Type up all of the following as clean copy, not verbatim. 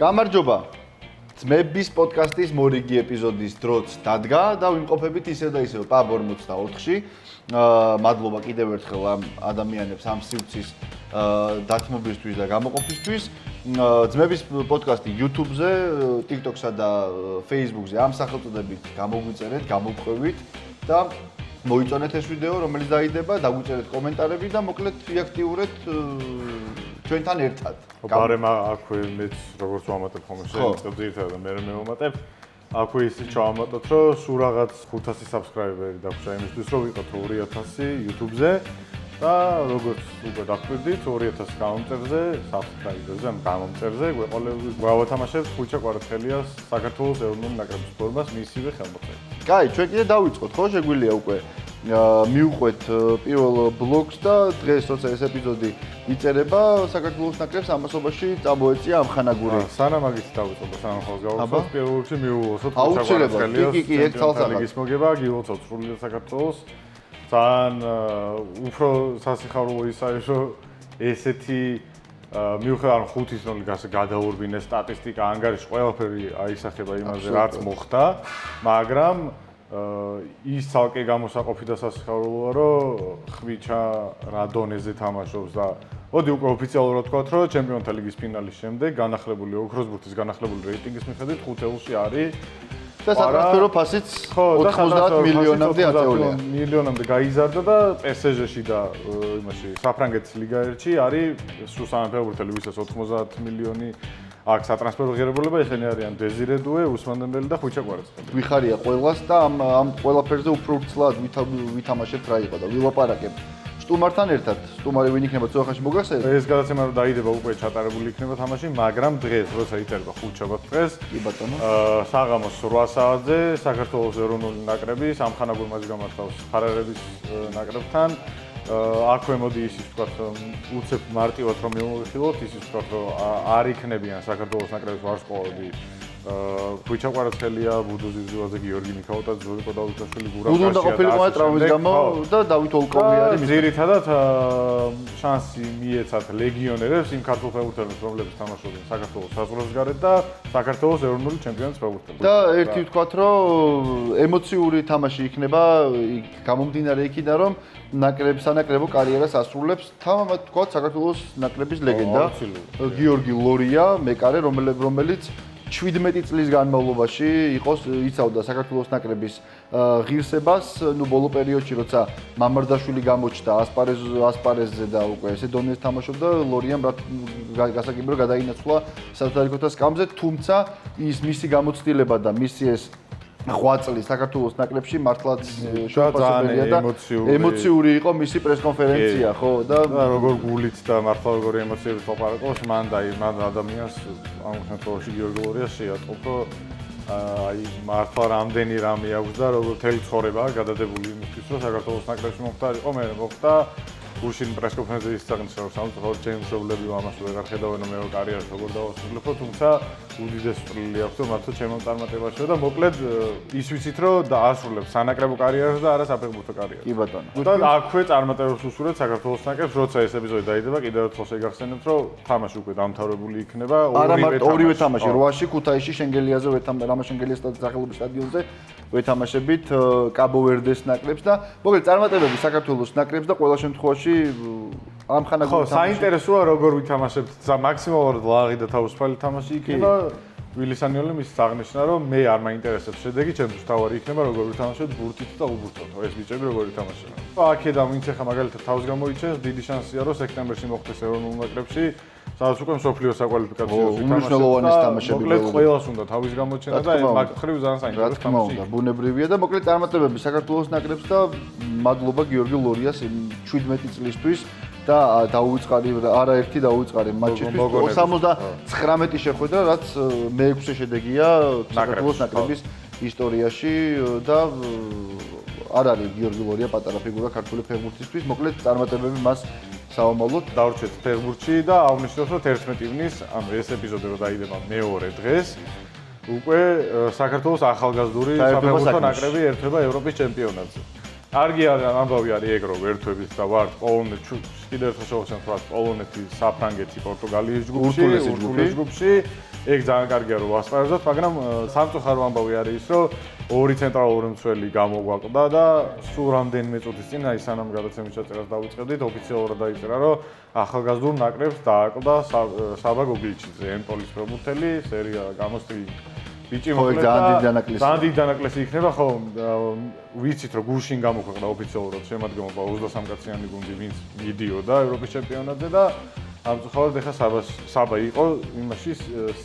გამარჯობა. ძმების პოდკასტის მორიგი ეპიზოდის დროც დადგა და ვიმყოფებით ისევ და ისევ PUB 44-ში. მადლობა კიდევ ერთხელ ამ ადამიანებს ამ სივრცის დათმობისთვის და გამოყოფისთვის. ძმების პოდკასტი YouTube-ზე, TikTok-სა და Facebook-ზე ამ სახელწოდებით გამოგვიწერეთ, გამოვყვევით და მოიწონეთ ეს ვიდეო, რომელიც დაიდება, დაგვიწერეთ კომენტარები და მოკლედ ვიაქტიურეთ ჩვენთან ერთად. ბარემ აქვე მეც როგორც ვამატებ ხოლმე შეიძლება ძირითადად მე მოვამატებ. აქვე ისიც ჩავამატოთ, რომ სულ რაღაც 500 subscriber-ი დაგვჭა იმისთვის, რომ ვიყოთ 2000 YouTube-ზე და როგორც უკვე დაგვირდით 2000 გამომწერზე, subscriber-ზე, გამომწერზე გვავათამაშებთ ხუჩა კვარაცხელიას საქართველოს ეროვნული ნაკრების ფორმას მისივე ხელმოწერით. კაი, ჩვენ კიდე დავიწყოთ, ხო? შეგვიძლია უკვე მივყვეთ პირველ ბლოგს და დღეს როცა ეს ეპიზოდი იწერება, საქართველოს ნაკრებს ამასობაში წამოეწია ამხანაგური. სანამ მაგით დავიწყოთ და სანამ ხოლმე გავუწევთ, პირველ რიგში მივუღოთ აუცილებლად, კი, ერთალსაღად. ლიგის მოგება, გილოცავთ სრულიად საქართველოს. ძალიან უფრო სასიხარულო ისაა, რომ ესეთი მიუხედავად ხუთის ნოლი გადაურბინე სტატისტიკა, ანგარიში ყველაფერი აისახება იმაზე, რაც მოხდა, მაგრამ ის ცალკე გამოსაყოფი და სასიხარულოა, რომ ხვიჩა რა დონეზე თამაშობს და მოდი უკვე ოფიციალურად ვთქვათ, რომ ჩემპიონთა ლიგის ფინალის შემდეგ განახლებული ოქროსბურთის განახლებული რეიტინგის მიხედვით 5-ში არის და სატრანსფერო ფასიც 90 მილიონამდე აწეულია. მილიონამდე გაიზარდა და PSG-ში და იმაში საფრანგეთის ლიგა 1-ში არის სულ სამფეხბურთელი, ვისაც 90 მილიონი აქვს სატრანსფერო ღირებულება, ესენი არიან დეზირე დუე, უსმან დემბელი და ხუჩა კვარაცხელი. გვიხარია ყველას და ამ ყველაფერზე უფრო ვრცლად ვითამაშებთ რა იყო და ვილაპარაკებთ სტუმართან ერთად. სტუმარი ვინ იქნება ცოტა ხანში მოგახსენებთ? ეს გადაცემა რომ დაიდება უკვე ჩატარებული იქნება თამაში, მაგრამ დღეს როცა იწერება ხუთშაბათ დღეს, კი ბატონო. საღამოს 8 საათზე საქართველოს ეროვნული ნაკრების ამხანაგურ მატჩს გამართავს ფარერების ნაკრებთან. აქვე მოდი ისიც ვთქვათ, უცებ მარტივად რომ მივიღოთ, ისიც ვთქვათ, რომ არ იქნებიან საქართველოს ნაკრების ვარსკვლავები. ხუჩა კვარაცხელია, ბუდუ ზიზუაძე, გიორგი მიქაუტაძე, ზურიკო დავითაშვილი, გურამ ბუდუ უნდა ყოფილიყო ტრამვის გამო და დავით ოლკოვი არის. ძირითადად შანსი მიეცათ ლეგიონერებს იმ ქართულ ფეხბურთელებს, რომლებიც თამაშობენ საქართველოს საზღვრების გარეთ და საქართველოს ეროვნული ჩემპიონატის ფეხბურთელებს. და ერთი ვთქვათ, რომ ემოციური თამაში იქნება, გამომდინარე იქიდან, რომ სანაკრებო კარიერას ასრულებს თამამად ვთქვათ საქართველოს ნაკრების ლეგენდა გიორგი ლორია, მეკარე, რომელიც 17 წლის განმავლობაში იცავდა საქართველოს ნაკრების ღირსებას, ბოლო პერიოდში როცა მამარდაშვილი გამოჩნდა ასპარეზზე და უკვე ესე დონეზე თამაშობდა, ლორიამ გასაგები რომ გადაინაცვლა სათარიქოთა სკამზე, თუმცა ის მისი გამოცდილება და მისი ეს 8 წლის საქართველოს ნაკრებში მართლაც შეუპასებელია და ემოციური იყო მისი პრესკონფერენცია, ხო და როგორ გულით და მართლა როგორი ემოციებით ლაპარაკობს, მან ადამიანს ამ შემთხვევაში გიორგი ლორიას შეატყობ, რომ აი მართლა რამდენი რამე აქვს და როგორ თელი ცხოვრება გადადებული იმისთვის, რომ საქართველოს ნაკრებში მომხდარიყო, მე მოხდა გუშინ პრესკონფერენციაში ისწავლეს, რომ სამწუხაროდ ჩემი მშობლები ამას ვეღარ ხედავენ, რომ მე კარიერას როგორ დავასრულებო, თუმცა უდიდეს წვლილი აქვს, რომ მართლა ჩემო წარმატებაშია და მოკლედ ის ვიცით, რომ დაასრულებ სანაკრებო კარიერას და არა საფეხბურთო კარიერას. კი ბატონო. და აქვე წარმატებებს უსურვებთ საქართველოს ნაკრებს, როცა ეს ეპიზოდი დაიდება, კიდევ ერთხელ შეგახსენებთ, რომ თამაში უკვე დამთავრებული იქნება, ორივე თამაში, 8-ში, ქუთაისში, შენგელიაზე, რამა შენგელიას სახელობის სტადიონზე ვეთამაშებით კაბო-ვერდეს ნაკრებს და მოკლედ წარმატებები საქართველოს ნაკრებს და ყველა შემთხვევაში ამხანაგური თამაში. ხო, საინტერესოა როგორ ვითამაშებთ. მაქსიმალურად ლაღი და თავისუფალი თამაში იქნება. ვილისანიოლი მის აღნიშნა, რომ მე არ მაინტერესებს შედეგი, ჩემთვის თავარი იქნება როგორ ვითამაშებთ ბურთით და უბურთოთ. ეს ბიჭები როგორ ვითამაშებენ. აქედან ვინც ახლა მაგალითად თავს გამოიჩენს, დიდი შანსია, რომ სექტემბერში მოხდეს ეროვნულ ნაკრებში, სადაც უკვე მსოფლიოს საკვალიფიკაციო უმნიშვნელოვანი თამაშები. მოკლედ ყველას უნდა თავის გამოჩენა და მაგ ხრივ ძალიან საინტერესო თამაში. ბუნებრივია და მოკლედ წარმატებები საქართველოს ნაკრებს და მადლობა გიორგი ლორიას 17 წლისთვის. და დაუვიწყარი არაერთი დაუვიწყარი მატჩისთვის 79 შეხვედრა, რაც მე-6 შედეგია საქართველოს ნაკრების ისტორიაში და არ არის გიორგი ლორია პატარა ფიგურა ქართული ფეხბურთისთვის, მოკლედ წარმატებები მას საომალოდ დავრჩეთ ფეხბურთში და აღნიშნოთ, რომ 11 ივნის, ანუ ეს ეპიზოდი რო დაიდება მეორე დღეს, უკვე საქართველოს ახალგაზრდული საფეხბურთო ნაკრები ერთვება ევროპის ჩემპიონატზე. კარგი ამბავი არის ეგ, რომ ერთვებით და ვართ ყოველდღე კიდევ ერთხელ შევახსენოთ, რომ პოლონეთი, საფრანგეთი, პორტუგალიის ურთულესი ჯგუფში. ეგ ძალიან კარგია რომ ვასპარეზოთ, მაგრამ სამწუხარო ამბავი არის ის, რომ ორი ცენტრალური მცველი გამოგვაყდა და სულ რამდენიმე წუთის წინ აი სანამ გადაცემის ჩაწერას დავიწყებდით, ოფიციალურად დაიწერა, რომ ახალგაზრდულ ნაკრებს დააკლდა საბა გოგლიჩიძე, ემპოლის პრომოთელი, სერია გამოსტილი ბიჭი მოკლედ ძალიან დიდი დანაკლისი იქნება, ხო, ვიცით რომ გუშინ გამოქვეყნდა ოფიციალურად შემადგენლობა 23 კაციანი გუნდი, ვინც მიდიოდა ევროპის ჩემპიონატზე და ამწუხაროდ ეხა საბა იყო იმაში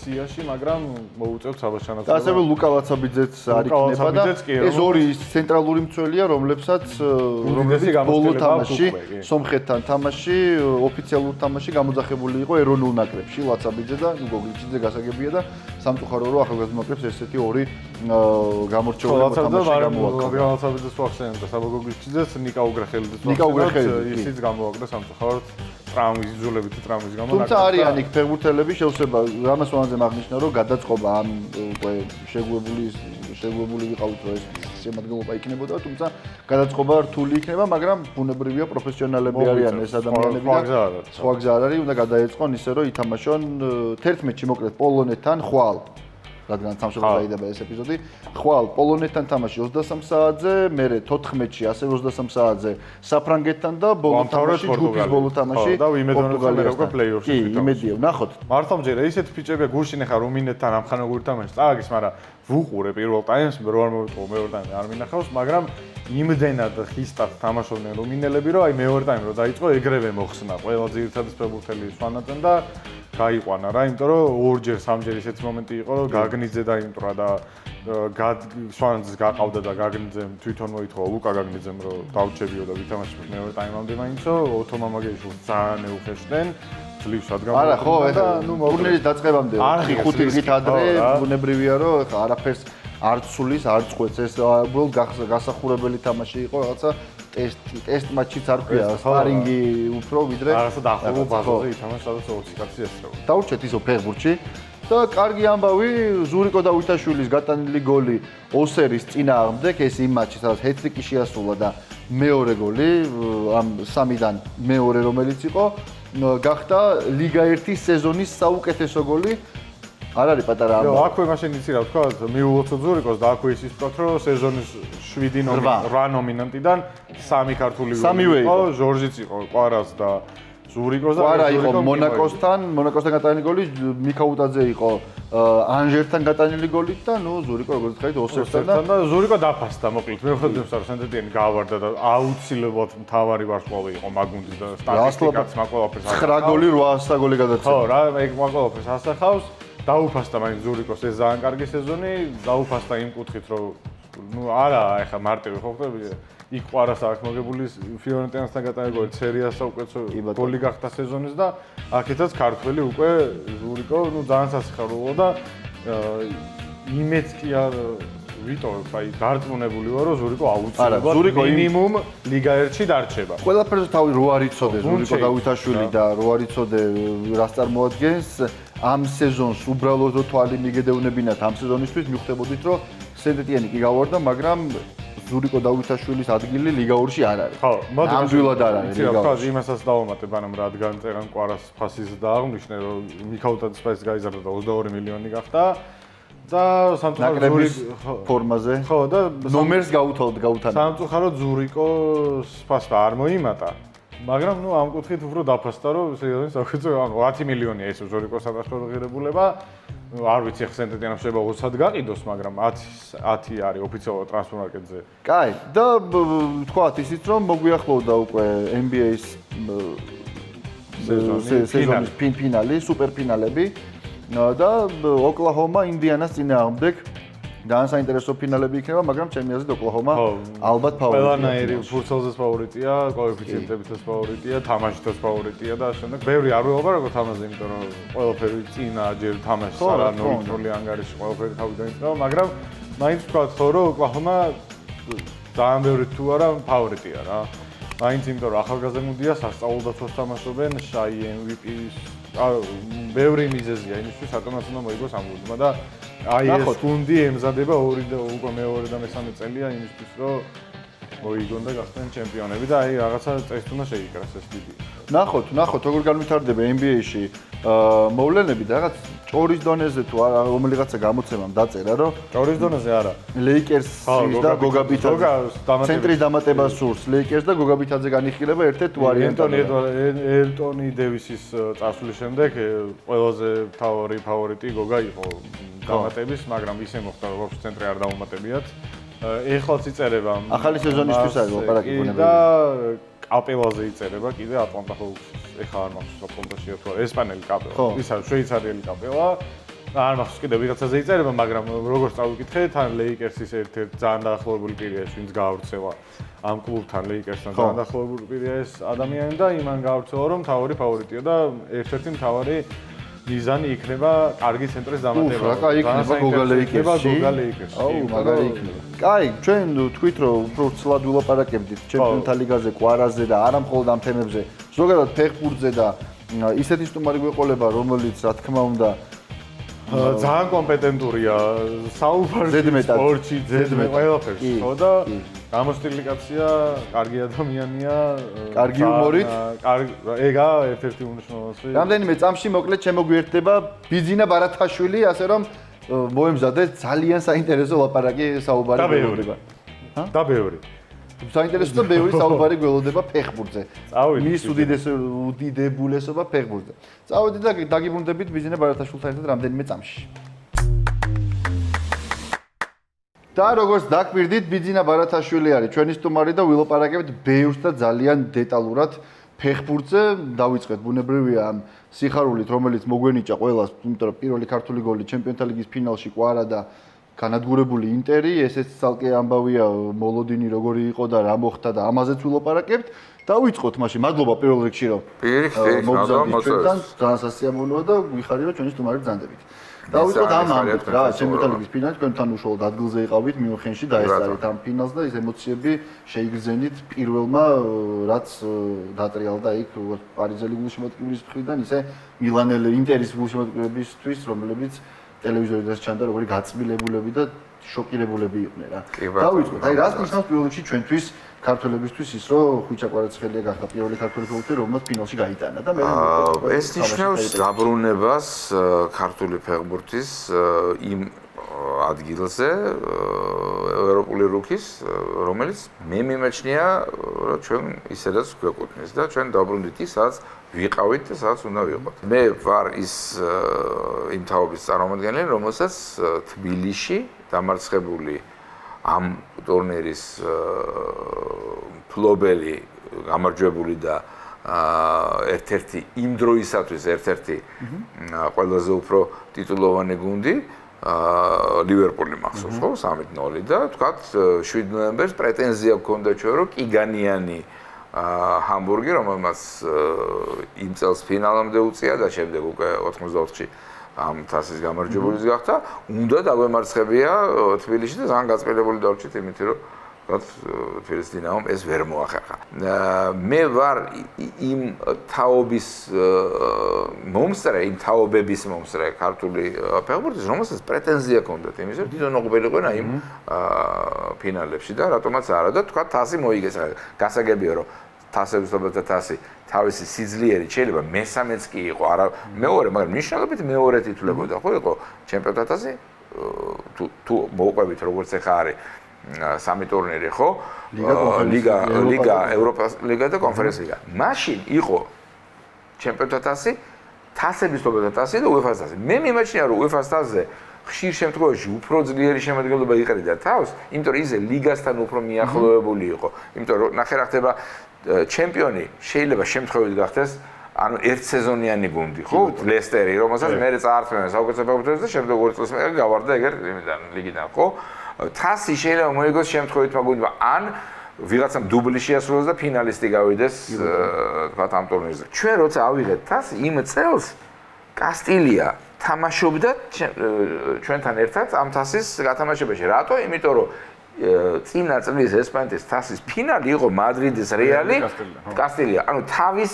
სიაში, მაგრამ მოუწევთ საბას ჩანაცვლება. და ასევე ლუკა ლაცაბიძეც არ იქნება და ეს ორი ცენტრალური მცველია, რომლებსაც ბოლო თამაში, სომხეთთან თამაში, ოფიციალურ თამაში გამოძახებული იყო ეროვნულ ნაკრებში, ლაცაბიძე და გოგლიჩიძე გასაგებია და სამწუხაროა რომ ახალგაზრდა ნაკრებს ესეთი ორი გამორჩეული მოთამაშე გამოაქვეყნა. ლაცაბიძეს ვახსენებ და საბა გოგლიჩიძეს ნიკა უგრახელიძეს ვახსენებ, ისიც გამოაკვდა სამწუხაროდ ტრამვის იძულებითი ტრამვის გამო. თუმცა არიან იქ ფეხბურთელები შეუსება რამას ვანაძემ აღნიშნა რომ გადაწყობა ამ უკვე შეგვებული ვიყავით რომ ეს შემადგენლობა იქნებოდა, თუმცა გადაწყობა რთული იქნება, მაგრამ ბუნებრივია პროფესიონალები არიან ეს ადამიანები და სხვა გზა არ არის, უნდა გადაეწყონ ისე რომ ითამაშონ 11-ში მოკლედ პოლონეთთან ხვალ რადგან სამშობლოში დაიდება ეს ეპიზოდი. ხვალ პოლონეთთან თამაში 23 საათზე, მერე 14-ში ასევე 23 საათზე საფრანგეთთან და ბოლო თამაში ჯგუფის ბოლო თამაში პორტუგალიასთან პლეი-ოფში. კი, იმედია, ვნახოთ. მართლა მჯერა ისეთი ფიჭებია გუშინ ახლა რუმინეთთან ამხანაგური თამაში წააგეს, მაგრამ ვუყურე პირველ ტაიმს, რო არ მოვიტყო მეორე ტაიმი არ მინახავს, მაგრამ იმდენად ხისტად თამაშობდნენ რუმინელები, რომ აი მეორე ტაიმი რო დაიწყო, ეგრევე მოხსნა ყველა ძირითადი ფეხბურთელი სვანაძემ და გაიყვანა რა, იმიტომ რომ ორჯერ სამჯერ ისეთი მომენტი იყო, რომ გაგნიძე დაიმტრა და სვანაძეს გაყავდა და გაგნიძემ თვითონ მოითხოვა ლუკა გაგნიძემ რომ დაუჩებიო და ვითამაშოთ მეორე ტაიმამდე მაინცო, ოთო მამაგეიშვილს ძალიან ეუხეშდნენ. ძლივშად გამოიყო. არა ხო, ეხლა ტურნირის დაწყებამდე 5 დღით ადრე ბუნებრივია რომ ეხლა არაფერს არ ცulis, არ წყვეტს ეს უბრალოდ გასახურებელი თამაში იყო, რაღაცა ტესტ მატჩიც არ ქვია, სპარინგი უფრო ვიდრე რაღაცა დაახლოებით ბაზაზე ითამაშა, სადაც 20 კაცი ესწრება. დაურჩეთ ისო ფეხბურთში და კარგი ამბავი, ზურიკო დავითაშვილის გატანილი გოლი ოსერის წინააღმდეგ, ეს იმ მატჩი, სადაც ჰეტრიკი შეასრულა და მეორე გოლი ამ სამიდან მეორე რომელიც იყო, გახდა ლიგა 1-ის სეზონის საუკეთესო გოლი. არ არის პატარა ამბავი. აქვე მაშინ იცი რა ვთქვა, მიულოცო ზურიკოს და აქვე ის ვთქვა, რომ სეზონის 8 ნომინანტიდან 3 ქართული იყო, ჟორჟიც იყო, ყვარას და ზურიკოს და ყვარა იყო მონაკოსთან გატანილი გოლი, მიქაუტაძე იყო ანჟერთან გატანილი გოლით და ნუ ზურიკო როგორც ხაით ოსერსთან და ზურიკო დაფასდა მოკლედ. მე ვხედავს რომ სენტეტიანი გავარდა და აუცილებლად მთავარი ვარსკვლავი იყო მაგუნდის და სტატისტიკაც მაყოლაფერს 9 გოლი 800 გოლი გადაცემა. ხო რა, ეგ მაყოლაფერს ასახავს. დაუფასდა მაინც ზურიკოს ეს ძალიან კარგი სეზონი, დაუფასდა იმ კუთხით, რომ ნუ არა, ეხა მარტივი ხო ხდები, იქ ყვარას აქვს მოგებული ფიორენტინასთან გატანილი გოლი, სერიას საუკეთესო გოლი გახდა სეზონის და აქეთაც ქართველი უკვე ზურიკო, ნუ ძალიან სასიხარულო და იმეც კი არ ვიტოვებ, აი დარწმუნებული ვარ, რომ ზურიკო აუცილებლად მინიმუმ ლიგა 1-ში დარჩება. ყველაფერზე თავი რო არ იცოდე ზურიკო დავითაშვილი და რო არ იცოდე რას წარმოადგენს ამ სეზონს უბრალოდ თვალი მიგედევნებინათ ამ სეზონისთვის მიხვდებოდით რომ სენტეტიანი კი გავარდა, მაგრამ ზურიკო დავითაშვილის ადგილი ლიგა 2-ში არ არის. ხო, ნამდვილად არ არის ლიგა 2-ში. იმასაც დავამატებ, ანამ რადგან წერან ყვარას ფასის და აღნიშნე, რომ მიქაუტაძის ფასი გაიზარდა და 22 მილიონი გახდა და ნაკრების ფორმაზე. ხო, და ნომერს გაუთანა. სამწუხაროდ ზურიკოს ფასი არ მოიმატა. მაგრამ ნუ ამ კუთხით უფრო დაფასდა, რომ სერიოზულად საკუთრე 10 მილიონია ეს ზურიკოს საპასპორტო ღირებულება. არ ვიცი ახლა სენტეტიანს შეიძლება 20-ად გაყიდოს, მაგრამ 10 არის ოფიციალურად ტრანსფერ მარკეტზე. კაი, და ვთქვათ ისიც რომ მოგვიახლოვდა უკვე NBA-ის სეზონის ფინალი, სუპერფინალები და ოკლაჰომა ინდიანას წინააღმდეგ ძალიან საინტერესო ფინალები იქნება, მაგრამ ჩემი აზრით ოკლაჰომა ალბათ ფავორიტია. ყველანაირი ფურცელზეც ფავორიტია, კოეფიციენტებითაც ფავორიტია, თამაშითაც ფავორიტია და შემდეგ ბევრი არ ვეღობა როგორ თამაზე, იმიტომ რომ ყველაფერი წინა ჯერ თამაშს არა 0-0 ანგარიში ყველაფერი თავიდან იწყება, მაგრამ მაინც ვთქვა ხო რომ ოკლაჰომა ძალიან ბევრი თუ არა ფავორიტია რა. მაინც იმიტომ რომ ახალგაზრდა გუნდია, სასწავლო დაცვას თამაშობენ, შაი MVP-ის ბევრი მიზეზია იმისთვის, რატომაც უნდა მოიგოს ამ გუნდმა და აი ეს გუნდი ემზადება მეორე და მესამე წელია იმისთვის, რომ მოიგონ და გახდნენ ჩემპიონები და აი რაღაცა წესით უნდა შეიკრას ეს დიდი. ნახოთ, როგორ განვითარდება NBA-ში მოვლენები და რაღაც ჭორის დონეზე თუ არა რომელიღაცა გამოცემამ დაწერა, რომ ჭორის დონეზე არა. ლეიკერსის და გოგაბითაძე ცენტრის დამატება სურს. ლეიკერს და გოგაბითაძე განიხილება ერთ-ერთ ვარიანტად. ენტონი დევისის წასვლის შემდეგ ყველაზე მთავარი ფავორიტი გოგა იყო დამატების, მაგრამ ისე მოხდა, როგორც ცენტრი არ დაუმატებიათ. ეხლაც იწერება ახალი სეზონისთვის არის ლაპარაკი ბუნებრივია. და კაპელაზე იწერება კიდე ატლანტა ჰოუქსის. ეხლა არ მახსოვს ატლანტაში თუ არა, ესპანელი კაპელა. ის არის შვეიცარიელი კაპელა. არ მახსოვს კიდე ვიღაცაზე იწერება, მაგრამ როგორც წავიკითხე, თან ლეიკერსის ერთ-ერთ ძალიან დაახლოებული პირია, ვინც გაავრცელა ამ კლუბთან ლეიკერსთან ძალიან დაახლოებული პირია ეს ადამიანი და იმან გაავრცელა, რომ მთავარი ფავორიტია და ერთ-ერთი მთავარი მიზანი იქნება კარგი ცენტრის დამატება. რა იქნება გოგა ლეიკერსში? აუ, მაგარი იქნება. კაი, ჩვენ თქვით რომ უფრო ცლად ვილაპარაკებდით ჩემპიონთა ლიგაზე, კვარაზე და არა მხოლოდ ამ თემებზე, ზოგადად ფეხბურთზე და ისეთი სტუმარი გვეყოლება, რომელიც რა თქმა უნდა ძალიან კომპეტენტურია საუბარში, სპორტში, ძედმეტად ყველაფერში, ხო და გამოსტილი კაცია, კარგი ადამიანია, კარგი იუმორით. ეგა ერთ-ერთი უნიშნულოვანესი. რამდენიმე წამში მოკლედ შემოგვიერთდება ბიძინა ბარათაშვილი, ასე რომ მოემზადეთ ძალიან საინტერესო ლაპარაკი საუბარი გველოდება. და ბევრი. საინტერესო და ბევრი საუბარი გველოდება ფეხბურთზე. წავიდით. მის უდიდებულესობა ფეხბურთზე. წავიდით და დაგიბრუნდებით ბიძინა ბარათაშვილთან ერთად რამდენიმე წამში. და როგორც დაგვირდით, ბიძინა ბარათაშვილი არის ჩვენი სტუმარი და ვილაპარაკებთ ბევრს და ძალიან დეტალურად ფეხბურთზე. დავიწყეთ ბუნებრივია ამ სიხარულით, რომელიც მოგვენიჭა ყველას, იმიტომ რომ პირველი ქართული გოლი ჩემპიონთა ლიგის ფინალში ყვარა და განადგურებული ინტერი, ესეც ცალკე ამბავია მოლოდინი როგორი იყო და რა მოხდა და ამაზეც ვილაპარაკებთ. დავიწყოთ მაშინ. მადლობა პირველ რიგში რომ მოგზაურობთ ჩვენთან, ძალიან სასიამოვნოა და ვიხარი რომ ჩვენი სტუმარი ბრძანდებით. დავიწყოთ ამ ამბით რა, ჩემპიონთა ლიგის ფინალში თქვენთან უშუალოდ ადგილზე იყავით მიუნხენში და ესწარით ამ ფინალს და ეს ემოციები შეიგრძენით პირველმა რაც დატრიალდა იქ პარიზელი გულშემატკივრის მხრიდან ისე მილანელი ინტერის გულშემატკივრებისთვის, რომლებიც ტელევიზორიდან ჩანდა როგორი გაწმილებულები და შოკირებულები იყვნენ რა. დავიწყოთ. აი რას ნიშნავს პირველ რიგში ჩვენთვის ქართველებისთვის ის რომ ხვიჩა კვარაცხელია გახდა პირველი ქართველი ფეხბურთელი რომელმაც ფინალში გაიტანა და მე ეს ნიშნავს დაბრუნებას ქართული ფეხბურთის იმ ადგილზე ევროპული რუქის რომელიც მე მიმაჩნია რომ ჩვენ ისედაც გვეკუთვნის და ჩვენ დაბრუნდით ის სადაც ვიყავით და სადაც უნდა ვიყოთ. მე ვარ ის იმ თაობის წარმომადგენელი რომელსაც თბილისში დამარცხებული ამ ტურნირის ფლობელი გამარჯვებული და ერთ-ერთი იმ დროისათვის ერთ-ერთი ყველაზე უფრო ტიტულოვანი გუნდი ლივერპული მახსოვს ხო 3-0 და თქვათ 7 ნოემბერს პრეტენზია გქონდა ჩვენ რომ კიგანიანი ჰამბურგი რომელმაც იმ წელს ფინალამდე უწია და შემდეგ უკვე 84-ში ამ თასის გამარჯვებულის გახდა, უნდა დაგვემარცხებია თბილისში და ძალიან გაწმილებული დავჭით იმით, რომ თბილისის დინამომ ეს ვერ მოახერხა. მე ვარ იმ თაობის მომსწრე, იმ თაობების მომსწრე ქართული ფეხბურთის, რომელსაც პრეტენზია ჰქონდათ იმის, რომ დიდო ნოყბელიყვენა იმ ფინალებში და რატომაც არა და თქვა თასი მოიგეს. გასაგებია რომ თასებისობა და თასი თავისი სიძლიერით შეიძლება მესამეც კი იყო, არა მეორე, მაგრამ მნიშვნელობით მეორე თითლებოდა, ხო იყო ჩემპიონთა თასი თუ მოუყვებით როგორც ახლა არის სამი ტურნირი, ხო? ლიგა, ევროპას ლიგა და კონფერენცია ლიგა. მაშინ იყო ჩემპიონთა თასი, თასებისობა და თასი და UEFA-ს თასი. მე მიმაჩნია რომ UEFA-ს თასზე ხშირ შემთხვევაში უფრო ძლიერი შემადგენლობა იყრიდა თავს, იმიტომ რომ ისე ლიგასთან უფრო მიახლოებული იყო. იმიტომ რომ ნახე რა ხდება ჩემპიონი შეიძლება შემთხვევით გახდეს ანუ ერთ სეზონიანი გუნდი, ხო? ლესტერი, რომელსაც მე წაართმევენ საუკეთესო ფეხბურთელს და შემდეგ ორი წელს მე გავარდა ეგერ იმიდან ლიგიდან, ხო? თასი შეიძლება მოიგოს შემთხვევით მაგუნდმა ან ვიღაცამ დუბლი შეასრულოს და ფინალისტი გავიდეს თქვათ ამ ტურნირზე. ჩვენ როცა ავიღეთ თასი იმ წელს კასტილია თამაშობდა ჩვენთან ერთად ამ თასის გათამაშებაში. რატო? იმიტომ რომ წინა წლის ესპანეთის თასის ფინალი იყო მადრიდის რეალი კასტილია. ანუ თავის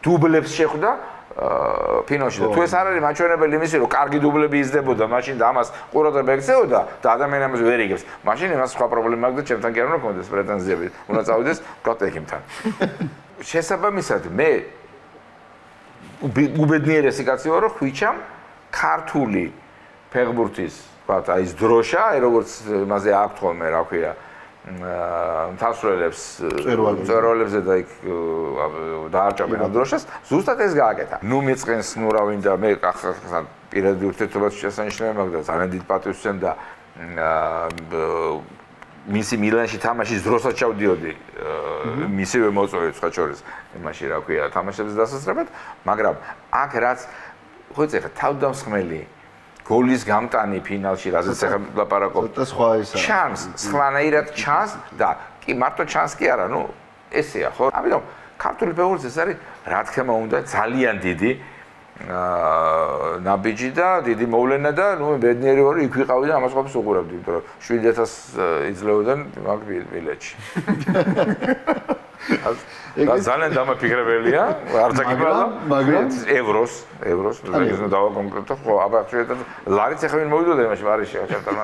დუბლებს შეხვდა ფინალში და თუ ეს არ არის მაჩვენებელი იმისი რომ კარგი დუბლები იზრდებოდა მაშინ და ამას ყურადღება ექცეოდა და ადამიანი ამას ვერ იგებს მაშინ იმას სხვა პრობლემა აქვს და ჩემთან კი არ უნდა კონდეს პრეტენზიები უნდა წავიდეს კოტექიმთან შესაბამისად მე უბედნიერესი კაცი ვარ რომ ხვიჩამ ქართული ფეხბურთის ვთქვათ აი ეს დროშა აი როგორც მასე აქვს ხოლმე რა ქვია მთასვლელებს მწერვალებზე და იქ დაარჭავენ ამ დროშას ზუსტად ეს გააკეთა ნუ მიწყენს ნუ რა ვინდა მე პირადი ურთიერთობაც შესანიშნავი მაქვს და ძალიან დიდ პატივს ვცემ და მისი მილანში თამაშის დროსაც ჩავდიოდი მისივე მოწვევით სხვა შორის იმაში რა ქვია თამაშებზე დასასწრებად მაგრამ აქ რაც ხო იცი ხა თავდამსხმელი გოლის გამტანი ფინალში რაზეც ახლა ლაპარაკობ და სხვა ისა ჩანს სხვანაირად ჩანს და კი მარტო ჩანს კი არა ნუ ესეა ხო ამიტომ ქართული ფეხბურთი ეს არის რა თქმა უნდა ძალიან დიდი ნაბიჯი და დიდი მოვლენა და ნუ ბედნიერი ვარ იქ ვიყავი და ამას ყოფს უყურავდი იმიტომ რომ 7000 იძლეოდან მაგ ბილეთში და ძალიან დამაფიქრებელია არ დაგიბალა მაგრამ ევროს ზოგადად დავა კონკრეტულად ხო აბა შეიძლება ლარიც ახლა ვინ მოვიდოდა იმაში ვარიში ჩემთან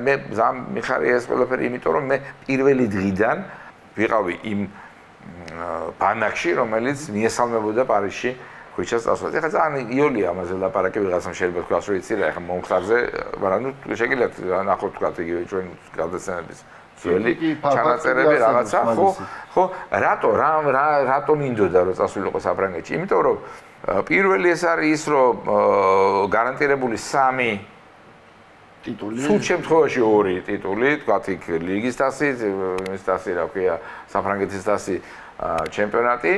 მე ზამ მიხარია ეს ყველაფერი იმიტომ რომ მე პირველი დღიდან ვიყავი იმ ბანაკში რომელიც მიესალმებოდა პარიზში ხვიჩას წასვლას. ეხლა ძალიან იოლია ამაზე ლაპარაკი ვიღაცამ შეიძლება თქვას რომ იცი რა ეხლა მომხდარზე, მაგრამ ნუ შეგიძლიათ ნახოთ თქვათ იგივე ჩვენ გადაცემების ძველი ჩანაწერები რაღაცა, ხო, რატო მინდოდა რომ წასულიყო საფრანგეთში? იმიტომ რომ პირველი ეს არის ის რომ გარანტირებული 3 ტიტული. სულ შემთხვევაში 2 ტიტული, თქვათ იქ ლიგის თასი, ის თასი რა ქვია, საფრანგეთის თასი, ჩემპიონატი.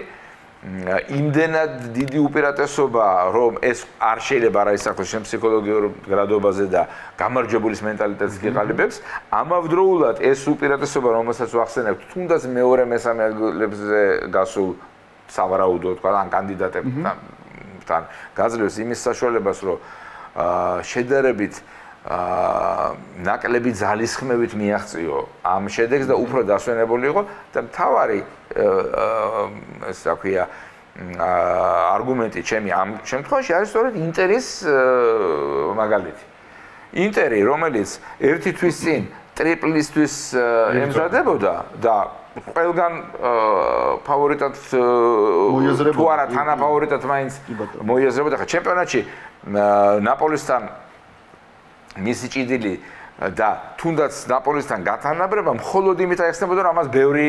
იმდენად დიდი უპირატესობა, რომ ეს არ შეიძლება არა ისახოს შენ ფსიქოლოგიურ გრადობაზე და გამარჯვებულის მენტალიტეტს გიყალიბებს, ამავდროულად ეს უპირატესობა, რომელსაც ვახსენებთ, თუნდაც მეორე მესამე ადგილებზე გასულ სავარაუდოდ, თქვა ან კანდიდატებთან გაძლევს იმის საშუალებას, რომ შედარებით ნაკლები ძალისხმევით მიაღწიო ამ შედეგს და უფრო დასვენებული იყო და მთავარი ეს რა ქვია არგუმენტი ჩემი ამ შემთხვევაში არის სწორედ ინტერის მაგალითი. ინტერი, რომელიც ერთი თვის წინ ტრიპლისთვის ემზადებოდა და ყველგან ფავორიტად თუ არა თანაფავორიტად მაინც მოიაზრებოდა ხა ჩემპიონატში ნაპოლისთან მისი ჭიდილი და თუნდაც ნაპოლისთან გათანაბრება მხოლოდ იმით აიხსნებოდა რომ ამას ბევრი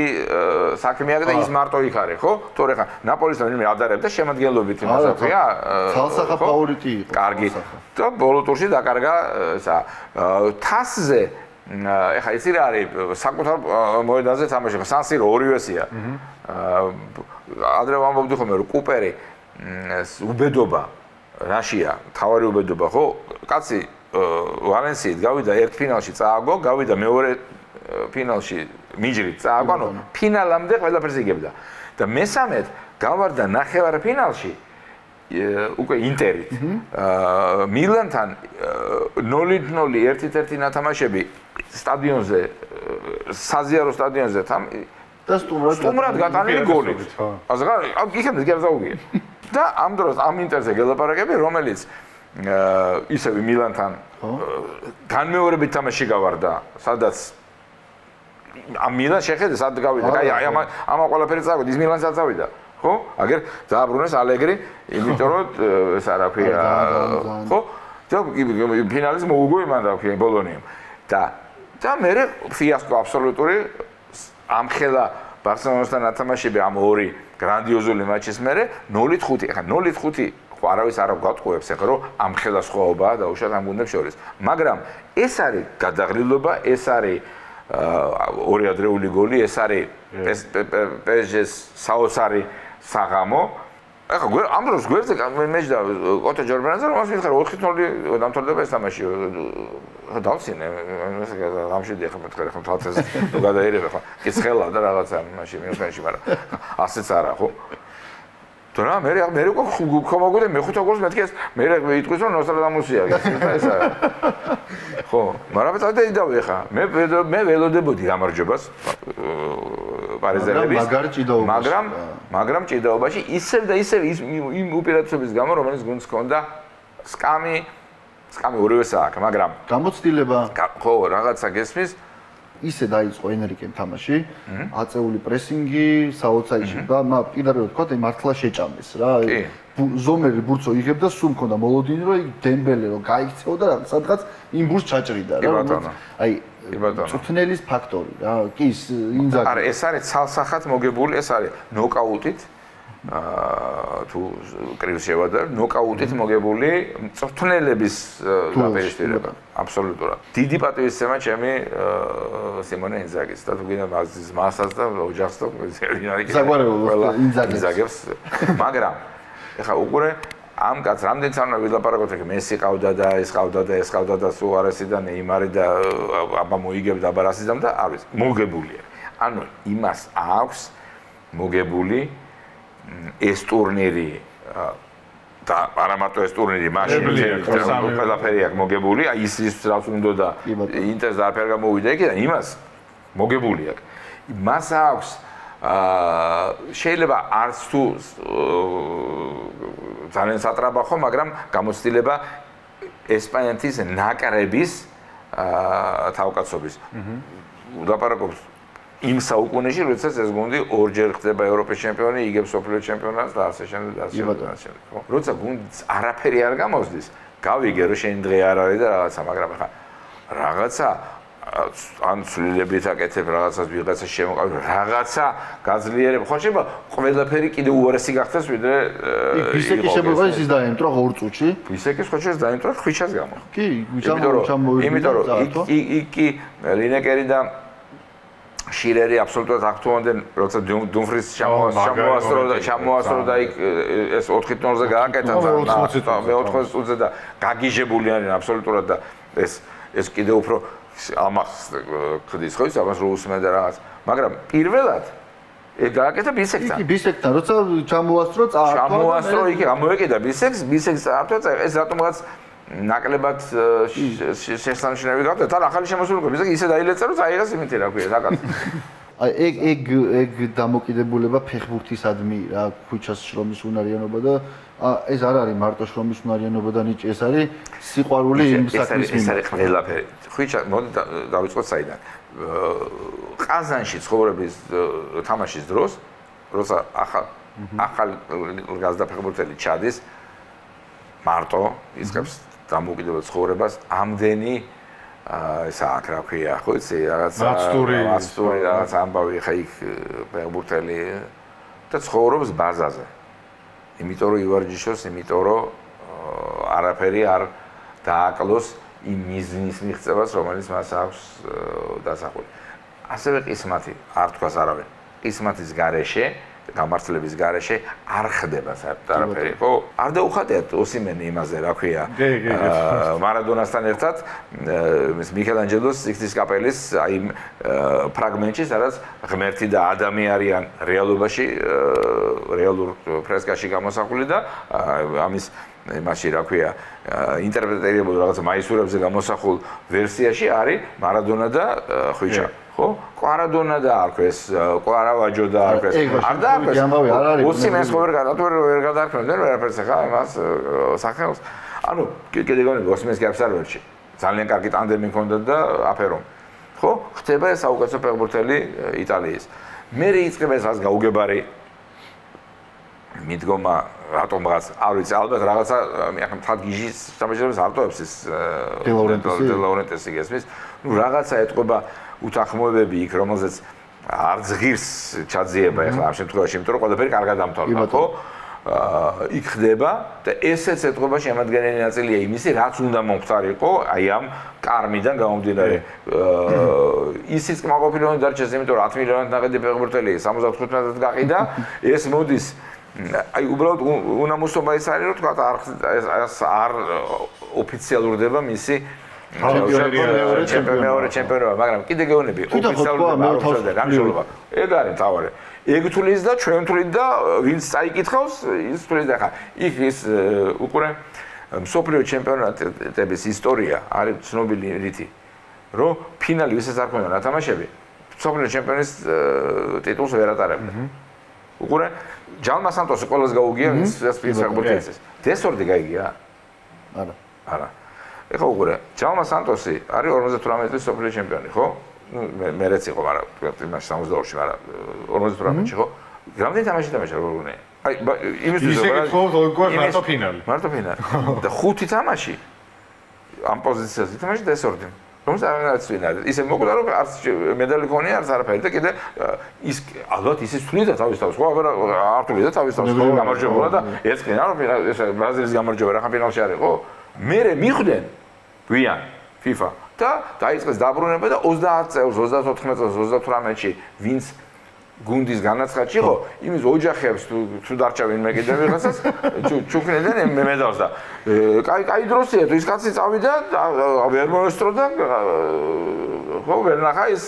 საქმე აქვს და ის მარტო იქ არის, ხო? თორე ხა ნაპოლისთან ვინმე ადარებდა შემადგენლობით იმას აქვია. თალსახა ფავორიტი იყო. კარგი. და ბოლო ტურში დაკარგა ისა თასზე ეხა იცი რა არის საკუთარ მოედანზე თამაში ხა სანსირო ორივესია. ადრე ვამბობდი ხოლმე რომ კუპერი უბედობა რაშია, თავარი უბედობა, ხო? კაცი ვალენსიით გავიდა ერთ ფინალში წააგო, გავიდა მეორე ფინალში მიჯრით წააგო, ანუ ფინალამდე ყველაფერს იგებდა. და მესამედ გავარდა ნახევარ ფინალში უკვე ინტერით. მილანთან 0-0 1-1 ნათამაშები სტადიონზე, საზიარო სტადიონზე და სტუმრად გატანილი გოლით. ასე იქამდე კი არ ზაუგია. და ამ დროს ამ ინტერზე გელაპარაკები, რომელიც ისევ მილანთან განმეორებით თამაში გავარდა, სადაც ამ მილან შეხედე სად გავიდა, აი ამ ყველაფერი წავიდა, ის მილანსაც წავიდა, ხო? აგერ დააბრუნეს ალეგრი, იმიტომ რომ ეს რა ქვია, ხო? და ფინალის მოუგო იმან რა ქვია ბოლონიამ. და მე ფიასკო აბსოლუტური ამხელა ბარსელონასთან ათამაშები ამ ორი გრანდიოზული მატჩის მერე 0-5, ახლა 0-5 ხო არავის არ გვატყუებს ახლა რომ ამხელა სხვაობაა დაუშვათ ამ გუნდებს შორის. მაგრამ ეს არის გადაღრილობა, ეს არის ორი ადრეული გოლი, ეს არის PSG-ს საოცარი საღამო. ახლა ამ დროს გვერდზე მეჯდა კოტე ჯორბანაძე რომ მას მითხარ 4-0 დამთავრდება ეს თამაში. დავცინე ამშვიდე ახლა მეთქარ ახლა თვალთეს თუ გადაერება ხო კი ცხელა და რაღაცა მაშინ მიუხედავად მაგრამ ასეც არა ხო თორემ მე ხომაგოდე მეხუთე გოლს მეთქი ეს მე იტყვის რომ ნოსტრადამუსია ეს ხო მაგრამ წავედი დავე ხა მე ველოდებოდი გამარჯვებას პარიზელების, მაგარი ჭიდაობაში. მაგრამ ჭიდაობაში ისევ და ისევ იმ უპირატესობის გამო, რომელიც გუნდს ჰქონდა სკამი ორივესა აქვს, მაგრამ გამოცდილება ხო, რაღაცა გესმის ისე დაიწყო ენრიკემ თამაში, აწეული პრესინგი, საოცარში და პირდაპირ ვთქვა, მართლა შეჭამეს რა. ზომერი ბურთო იღებდა, სულ მქონდა მოლოდინი, რომ დემბელე რომ გაიქცეოდა და სადღაც იმ ბურთს ჩაჭრიდა რა. აი, წუთნელის ფაქტორი რა. კი, ინზაგი. არა, ეს არის ცალსახად მოგებული, ეს არის ნოკაუტით. თუ კრივს შევადარ, ნოკაუტით მოგებული წვრთნელების დაპირისპირება, აბსოლუტურად. დიდი პატივისცემა ჩემი სიმონე ინზაგის და თუ გინდა მასაც და ოჯახს და საგვარეულოს ინზაგებს. მაგრამ ეხლა უყურე ამ კაც რამდენი წამნა ვილაპარაკოთ, მესი ყავდა და ეს ყავდა და სუარესი და ნეიმარი და აბა მოიგებდა აბა რასიზამ და არ ვიცი, მოგებულია. ანუ იმას აქვს მოგებული ეს ტურნირი და არა მარტო ეს ტურნირი, მაშინ ყველაფერი აქვს მოგებული, აი ის რაც უნდა და ინტერს და არაფერი გამოვიდა იქიდან, იმას მოგებული აქვს. მას აქვს შეიძლება არც თუ ძალიან სატრაბახო, მაგრამ გამოცდილება ესპანეთის ნაკრების თავკაცობის. ვლაპარაკობთ იმ საუკუნეში, როდესაც ეს გუნდი ორჯერ ხდება ევროპის ჩემპიონი, იგებს სოფლიო ჩემპიონატს და ასე შემდეგ და ასე შემდეგ. ხო? როცა გუნდს არაფერი არ გამოსდის, გავიგე რომ შენ დღე არ არის და რაღაცა, მაგრამ ახლა რაღაცა ან ცვლილებით აკეთებ, რაღაცას ვიღაცა შემოყავ, რაღაცა გაძლიერებ. ხო შეიძლება ყველაფერი კიდე უარესი გახდეს, ვიდრე ბისეკის შემოყავ ის დაემტრო 2 წუთში. ბისეკის ხო შეიძლება დაემტრო ხვიჩას გამო. კი, ჩამოვიდა. იმიტომ რომ იქ ლინეკერი და შირერი აბსოლუტურად აქტუალდნენ, როცა დუმფრის ჩამოასწრო და იქ ეს 4-0-ზე გააკეთა მე-80 წუთზე და გაგიჟებული არიან აბსოლუტურად და ეს კიდე უფრო ამას ხდის ხო ის ამას რო უსმენდა რაღაც, მაგრამ პირველად ეგ გააკეთა ბისეკთან. კი, ბისეკთან, როცა ჩამოასწრო წაართვა იქ ამოეკიდა ბისეკს წაართვა ეს რატომღაც ნაკლებად შესანიშნავი გავდა თან ახალი შემოსულობა ბიზეკი ისე დაილეცა რომ წაიღეს იმითი რა ქვია საკაც აი ეგ დამოკიდებულება ფეხბურთისადმი რა ქუჩას შრომის უნარიანობა და ეს არ არის მარტო შრომის უნარიანობა და ნიჭი ეს არის სიყვარული იმ საქმის ეს არის ყველაფერი ხვიჩა მოდი დავიწყოთ საიდან ყაზანში ცხოვრების თამაშის დროს როცა ახალ გაზაფეხბურთელი ჩადის მარტო იწყებს დამოუკიდებელ ცხოვრებას ამდენი ესა აქ რა ქვია ხო იცი რაღაცა მასტური რაღაც ამბავი ხა იქ ფეხბურთელი და ცხოვრობს ბაზაზე იმიტომ რომ ივარჯიშოს იმიტომ რომ არაფერი არ დააკლოს იმ მიზნის მიღწევას რომელიც მას აქვს დასახული ასევე ყისმათი არ თქვას არავინ ყისმათის გარეშე გამართლების გარეშე არ ხდება საერთოდ არაფერი. ხო, არ დაუხატეთ ოსიმენი იმაზე, რა ქვია. მარადონასთან ერთად მიქელანჯელოს სიკვდილის კაპელის აი ფრაგმენტში, სადაც ღმერთი და ადამი არიან რეალობაში, რეალურ ფრესკაში გამოსახული და ამის იმაში, რა ქვია, ინტერპრეტირებულ რაღაც მაისურებზე გამოსახულ ვერსიაში არის მარადონა და ხვიჩა. ხო? კვარადონა და არქეს, კვარავაჯო და არქეს. არ დაარქვეს. ოსიმენს ხო ვერ გადაარქმევდნენ ვერაფერს ხა მას სახელს. ანუ კიდე გონები ოსიმენს გაფს არ ვერჩი. ძალიან კარგი ტანდემი ჰქონდა და აფერომ. ხო? ხდება ეს საუკეთესო ფეხბურთელი იტალიის. მე იწყება ეს რაც გაუგებარი მიდგომა რატომღაც არ ვიცი ალბათ რაღაცა ახლა მთად გიჟის სამეჯერებს არტოებს ეს დელაურენტესი გესმის. ნუ რაღაცა ეთყობა უთანხმოებები იქ რომელზეც არ ზღირს ჩაძიება ახლა ამ შემთხვევაში იმიტომ რომ ყველაფერი კარგად დამთავრდა ხო იქ ხდება და ესეც ეთყობა შემადგენელი ნაწილია იმისი რაც უნდა მომხდარიყო აი ამ კარმიდან გამომდინარე ისიც კმაყოფილონი დარჩეს იმიტომ რომ 10 მილიონად ნაყიდი ფეხბურთელი 75-ად გაყიდა ეს მოდის აი უბრალოდ უნამუსობა ის არის რომ თქვა არ ოფიციალურდება მისი ჩემპიონობა, მაგრამ კიდე გეუბნები, ოფიციალურად არ ოფიციალურად რამშრომლობა. ეგ არის თავარი. ეგ თulis და ჩვენ თulis და ვინც წაიკითხავს, ის თulis და ხა. იქ ის უყურე მსოფლიო ჩემპიონატების ისტორია არის ცნობილი რითი, რომ ფინალი ვისაც არ ქონდა ნათამაშები, სოფლიო ჩემპიონის ტიტულს ვერ ატარებდა. უყურე ჯალმა სანტოსი ყველას გაუგია ის ფეხბურთელის. დესორდი გაიგია? არა. ეხლა უყურე ჯალმა სანტოსი არის 58 წლის სოფლიო ჩემპიონი, ხო? მერეც იყო, მაგრამ იმაში 62-ში, მაგრამ 58-ში, ხო? რამდენი თამაში თამაშა როგორ უნდა? აი იმისთვის მარტო ფინალი. მარტო ფინალი. და 5 თამაში ამ პოზიციაზე თამაში დესორდი. რომ არც ვინ არის. ისე მოკვდა რომ არც მედალი ქონია, არც არაფერი და კიდე ის ალბათ ისიც თვლიდა თავის თავს, ხო? არ თვლიდა თავის თავს, ხო? გამარჯვებულა და ეწყინა რომ ეს ბრაზილიის გამარჯვება რა ფინალში არის, ხო? მერე მიხვდნენ ვიან FIFA და დაიწყეს დაბრუნება და 30 წელს, 34 წელს, 38-ში ვინც გუნდის განაცხადში იყო, იმის ოჯახებს თუ დარჩა ვინმე კიდე ვიღაცას ჩუქნედნენ მედალს და კაი დროსია თუ ის კაცი წავიდა და ვერ მოესწრო და ხო ვერ ნახა ის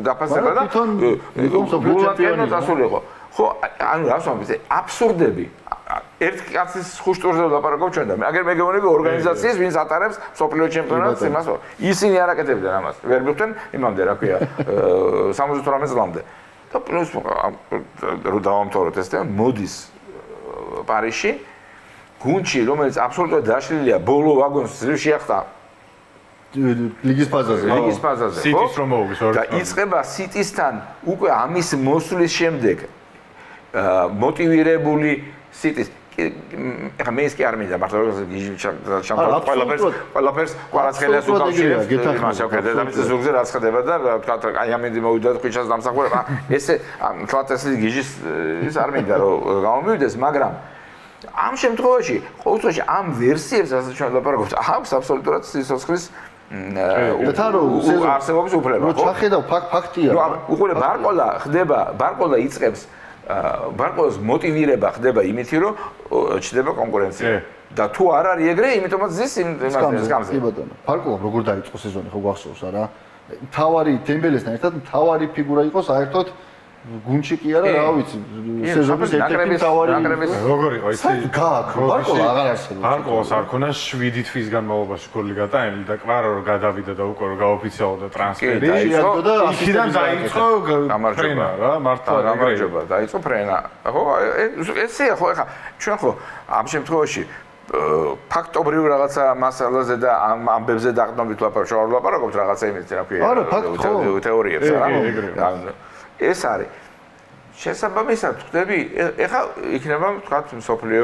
დაფასება და გულაკენო დასულიყო. ხო, ანუ რას ვამბობ, აბსურდები. ერთ კაცის ხუშტურზე ლაპარაკობ ჩვენ და აგერ მეგონები ორგანიზაციის ვინც ატარებს სოფლიო ჩემპიონატს იმას ისინი არ აკეთებდნენ ამას. ვერ მიხვდნენ იმამდე რა ქვია 78 წლამდე. და პლუს რო დავამთავროთ ეს თემა მოდის პარიზში გუნდში რომელიც აბსოლუტურად დაშლილია ბოლო ვაგონს შეახტა ლიგის ფაზაზე სიტის რომ მოვუგეს და იწყება სიტისთან უკვე ამის მოსვლის შემდეგ მოტივირებული სიტის ეხა მე ის კი არ მინდა მართლა ყველაფერს ყველაცხელას უკავშირებს იმას აკეთებ და მის ზურგზე რაც ხდება და თქვა აი ამინდი მოვიდა ხვიჩას დამსახურება ესე კლატესის გიჟის ის არ მინდა რომ გამომივიდეს მაგრამ ამ შემთხვევაში ყოველთვის ამ ვერსიებს რასაც ჩვენ ლაპარაკობთ აქვს აბსოლუტურად სიცოცხლის არსებობის უფლება რო ჩახედავ ფაქტია უყურე ბარკოლა იწყებს ბარკოლას მოტივირება ხდება იმითი რომ ჩდება კონკურენცია და თუ არ არის ეგრე იმიტომაც ზის იმას გამზე კი ბატონო ბარკოლამ როგორ დაიწყო სეზონი ხო გახსოვს არა თავარი დემბელესთან ერთად თავარი ფიგურა იყო საერთოდ გუნდში კი არა რა ვიცი სეზონის ერთ-ერთი თავარი როგორ იყო იცი ბარკოლა აღარ არსებობს ბარკოლას არ ქონა 7 თვის განმავლობაში გოლი გატანილი და კვარა რომ გადავიდა და უკვე რომ გაოფიციალდა ტრანსფერი და იქიდან დაიწყო გამარჯვება რა მართლა გამარჯვება დაიწყო ფრენა ხო ესეა ხო ეხა ჩვენ ხო ამ შემთხვევაში ფაქტობრივ რაღაცა მასალაზე და ამ ამბებზე დაყრდნობით ლაპარაკობთ რაღაცა იმით რა ქვია თეორიებს რა ეს არის შესაბამისად ხდები ეხა იქნება თქვათ მსოფლიო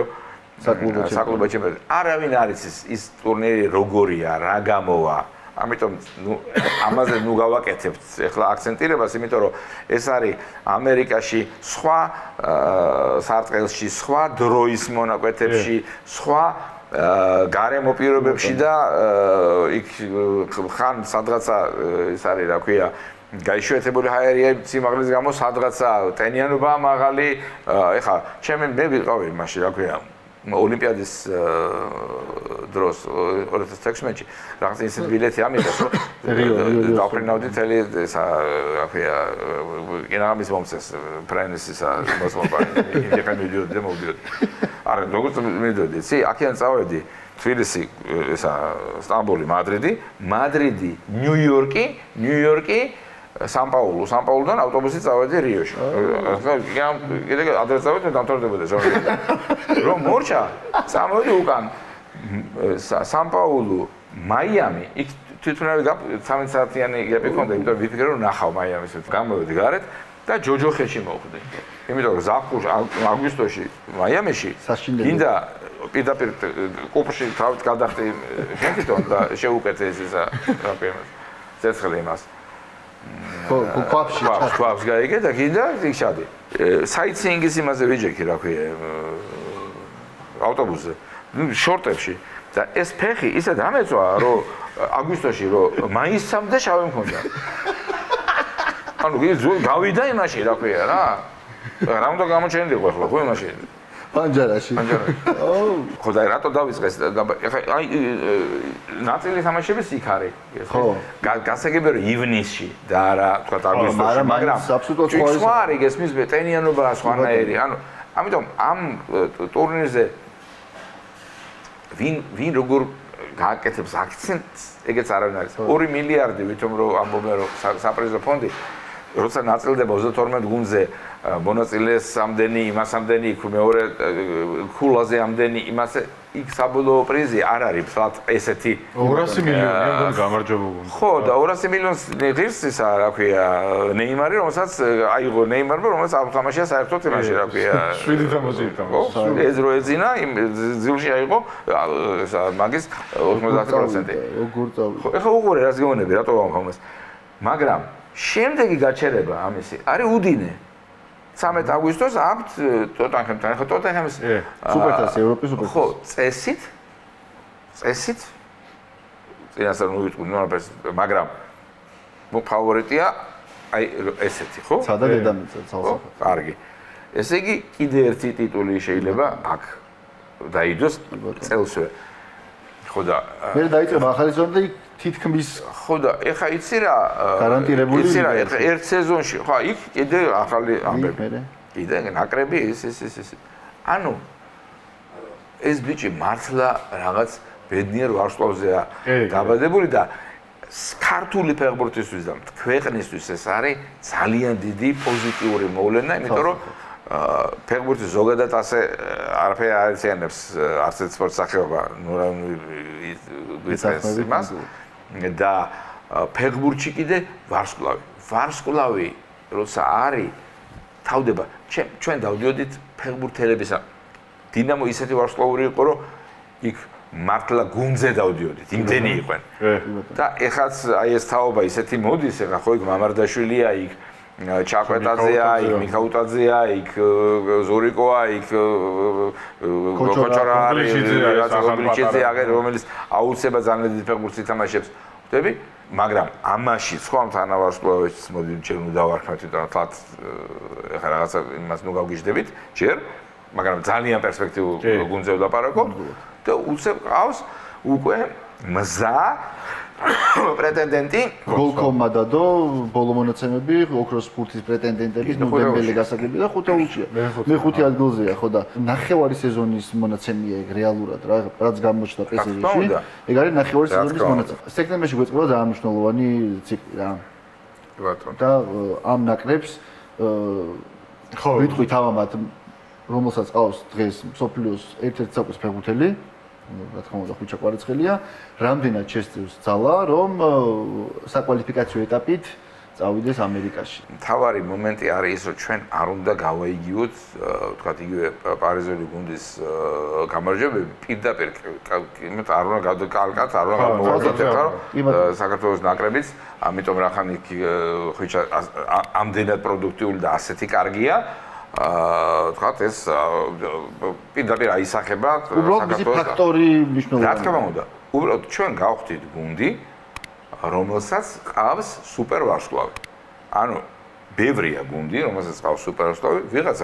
საკლუბო ჩემპიონატი არავინ არის ის ტურნირი როგორია რა გამოვა ამიტომ ამაზე გავაკეთებთ ეხლა აქცენტირებას იმიტომ რომ ეს არის ამერიკაში სხვა სარტყელში სხვა დროის მონაკვეთებში სხვა გარემო პირობებში და იქ ხან სადღაცა ეს არის რა ქვია გაიშვეთებული ჰაერია სიმაღლის გამო სადღაცა ტენიანობა მაღალი ეხა მე ვიყავი მაშინ რა ქვია ოლიმპიადის დროს 2016-ში რაღაც ისეთი ბილეთი ამიღეს რომ დაფრინავდი თელი ესა რა ქვია ინამის მომწეს პრენესის მოსმობა იქიდან მივიდოდი არა როგორც მივიდოდი იცი აქედან წავედი თბილისი ესა სტამბოლი მადრიდი ნიუ-იორკი სან-პაულოდან ავტობუსით წავედი რიოში. კიდე ადრე წავედი დამთავრდებოდა ზოგი. რომ მორჩა წამოვედი უკან სან-პაულუ, მაიამი, იქ თვითონავე 13 საათიანი გეპი ქონდა, იმიტომ ვიფიქრე რომ ნახავ მაიამის გამოვედი გარეთ და ჯოჯოხეთში მოვხდი. იმიტომ რომ ზაფხულში აგვისტოში მაიამიში გინდა პირდაპირ კუპრში თავით გადახდი შენქითონ და შეუკეთე ესა რა ქვია ცეცხლი იმას. კვაფს გაიგე და კიდე იქ ჩადი. საიტსიინგის იმაზე ვიჯექი რა ქვია ავტობუსზე. შორტებში და ეს ფეხი ისე დამეწვა რომ აგვისტოში რომ მაისამდე შავი მქონდა. ანუ გავიდა იმაში რა ქვია რა. რა უნდა გამოჩენილიყო ახლა ხო იმაში. პანჯარაში. ხო და რატო დავიწყეს აი ნაწილი თამაშების იქ არის ხო გასაგებია რომ ივნისში და არა თქვა აგვისტოში მაგრამ სხვა არის გესმის ტენიანობა სხვანაირი ანუ ამიტომ ამ ტურნირზე ვინ როგორ გააკეთებს აქცენტს ეგეც არავინ არის 2 მილიარდი ვითომ რომ ამბობენ რომ საპრიზო ფონდი როცა ნაწილდება 32 გუნდზე მონაწილეს ამდენი, იმას ამდენი, იქ მეორე ქულაზე ამდენი, იმასე იქ საბოლოო პრიზი არ არის ფლატ ესეთი 200 მილიონი გამარჯვება გუნდი. ხო, და 200 მილიონს ღირს ისა, რა ქვია, ნეიმარი, რომელსაც აიღო ნეიმარმა, რომელიც არ თამაშია საერთოდ იმაში, რა ქვია. 7 თამაში. ეს რო ეძინა, იმ ძილში აიღო მაგის 90%. როგორ წავიდა? ხო, ეხლა უყურე რას გეუბნები, რატო ვამხამეს. მაგრამ შემდეგი გაჩერება ამისი არის უდინე. 13 აგვისტოს აქვთ ტოტენჰემთან. ეხლა ტოტენჰემს სუპერთასი, ევროპის სუპერთასი. ხო, წესით წინასწარ ნუ ვიტყვი, მაგრამ ფავორიტია აი ესეთი, ხო? სადა დედამიწა ცალსახად. კარგი. ესე იგი კიდე ერთი ტიტული შეიძლება აქ დაიდოს წელსვე. ხო და მე დაიწყება ახალი სეზონი და იქ თითქმის ხო და ეხა იცი რა გარანტირებული იცი რა ერთ სეზონში ხო იქ კიდე ახალი ამბები მე კიდე ნაკრები ეს ანუ ეს ბიჭი მართლა რაღაც ბედნიერ ვარსკვლავზეა დაბადებული და ქართული ფეხბურთისთვის და ქვეყნისთვის ეს არის ძალიან დიდი პოზიტიური მოვლენა, იმიტომ რომ ფეხბურთი ზოგადად ასე არაფერი არ იციანებს არც ერთ სპორტ სახეობა, ნუ რა ვიცეს იმას და ფეხბურთში კიდე ვარსკვლავი როცა არის თავდება ჩვენ დავდიოდით ფეხბურთელების დინამო ისეთი ვარსკვლავური იყო რომ იქ მართლა გუნდზე დავდიოდით იმდენი იყვნენ და ეხაც აი ეს თაობა ისეთი მოდის ეხა ხო იქ მამარდაშვილია იქ ჩაკვეტაძეა იქ მიხაუტაძეა იქ ზურიკოა იქ კოჩორა არის ახალბიჭეზე აგერ რომელიც აუცილებლად ძალიან დიდი ფეხბურთს ითამაშებს ხვდები მაგრამ ამაში სხვა თანავარსკვლავებს მოდი ჩვენ ნუ დავარქმევთ და თათ ეხა რაღაცა იმას ნუ გავგიჟდებით ჯერ მაგრამ ძალიან პერსპექტიულ გუნდზე ვლაპარაკობ და უცებ ყავს უკვე მზა პრეტენდენტი გოლკომა დადო ბოლო მონაცემები ოქროს ფურთის პრეტენდენტების ნოემბერში გასაგები და ხუთეულშია მე ხუთი ადგილზეა ხო და ნახევარი სეზონის მონაცემია ეგ რეალურად რაც გამოჩნდა პესეჟში ეგ არის ნახევარი სეზონის მონაცემი სექტემბერში გვეწყდება ძალიან მნიშვნელოვანი ციკლი რა და ამ ნაკრებს ხო ვიტყვი თავამად რომელსაც ყავს დღეს მსოფლიოს ერთ-ერთი საუკუნის ფეხბურთელი რა თქმა უნდა ხუჩა კვარაცხელია რამდენად შესწევს ძალა რომ საკვალიფიკაციო ეტაპით წავიდეს ამერიკაში. მთავარი მომენტი არის ის რომ ჩვენ არ უნდა გავაიგიოთ ვთქვათ იგივე პარიზული გუნდის გამარჯვებები პირდაპირ არ უნდა გადაკალკათ არ უნდა გამოვაძებთ საქართველოს ნაკრებიც ამიტომ რახან იქ ხუჩა ამდენად პროდუქტიული და ასეთი კარგია ვთქვათ ეს პირდაპირ აისახება საქართველოს ფაქტორი მნიშვნელოვანი. რა თქმა უნდა, უბრალოდ ჩვენ გავხდით გუნდი, რომელსაც ყავს სუპერ ვარსკვლავი. ანუ ბევრია გუნდი, რომელსაც ყავს სუპერ ვარსკვლავი, ვიღაცა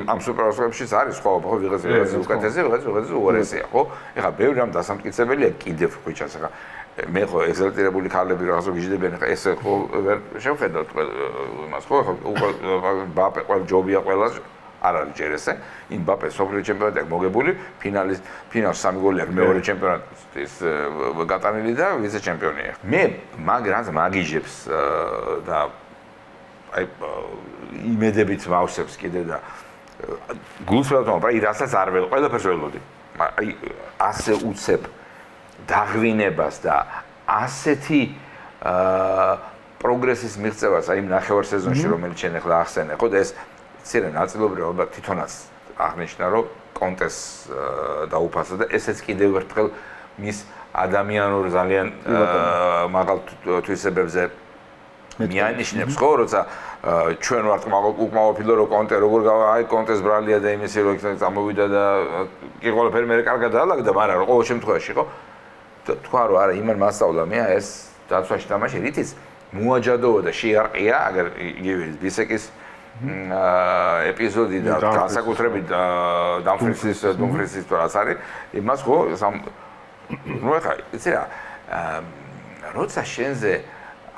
ამ სუპერ ვარსკვლავებშიც არის სხვაობა, ხო, ვიღაცა უკეთესია, ვიღაცა უარესია, ხო? ეხლა ბევრი რამ დასამტკიცებელია კიდევ ხუჩას, ეხლა მე ხო ეგზალტირებული ქალები რაღაცა გიждდებიან ხა ეს ხო ვერ შევხედავთ იმას ხო ხო ბაპე ყველა ჯობია ყველას არ არის ჯერ ესე იმბაპე სოფლიო ჩემპიონატი აქვს მოგებული ფინალს 3 გოლი აქვს მეორე ჩემპიონატის გატანილი და ვიცე ჩემპიონია მე მაგრამ მაგიჟებს და აი იმედებით მავსებს კიდე და გულს ვეუბნები აი რასაც არ ველოდი ყველაფერს ველოდი აი ასე უცებ დაღვინებას და ასეთი პროგრესის მიღწევას აი ნახევარ სეზონში რომელიც შენ ახლა ახსენე ხო და ეს ცირე ნაწილობრივ ალბათ თვითონაც აღნიშნა რომ კონტეს დაუფასა და ესეც კიდევ ერთხელ მის ადამიანურ ძალიან მაღალ თვისებებზე მიანიშნებს ხო როცა ჩვენ ვართ უკმაყოფილო რომ კონტე როგორ აი კონტეს ბრალია და იმისი რომ წამოვიდა და კი ყველაფერი მე კარგად დაალაგდა მაგრამ ყოველ შემთხვევაში ხო თქვა რომ არა იმან მასწავლა მე ეს დაცვაში თამაში რითიც მოაჯადოა და შეარყია აგერ იგივე ბისეკის ეპიზოდი და განსაკუთრებით დუმფრისის რაც არის იმას ხო ნუ ახლა იცი რა როცა შენზე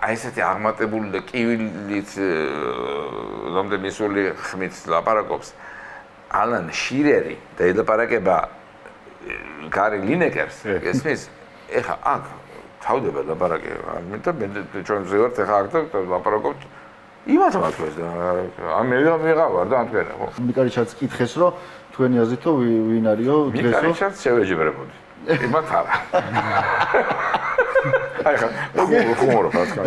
აი ესეთი აღმატებული და კივილით ლამდე მისული ხმით ლაპარაკობს ალან შირერი და ელაპარაკება გარი ლინეკერს ესმის ეხა აქ თავდება ლაპარაკება ამიტომ მე ჩვენ ზევართ ეხა აქ და ლაპარაკობთ იმათ მათქვეს და მე ვიყავარ და ამთქენ ხო. მიკარიჩაც კითხეს რომ თქვენი აზრით ვინ არისო დღესო? მიკარიჩაც შევეჯიბრებოდი. იმათ არა. აი ხა ხუმორო ფასკა.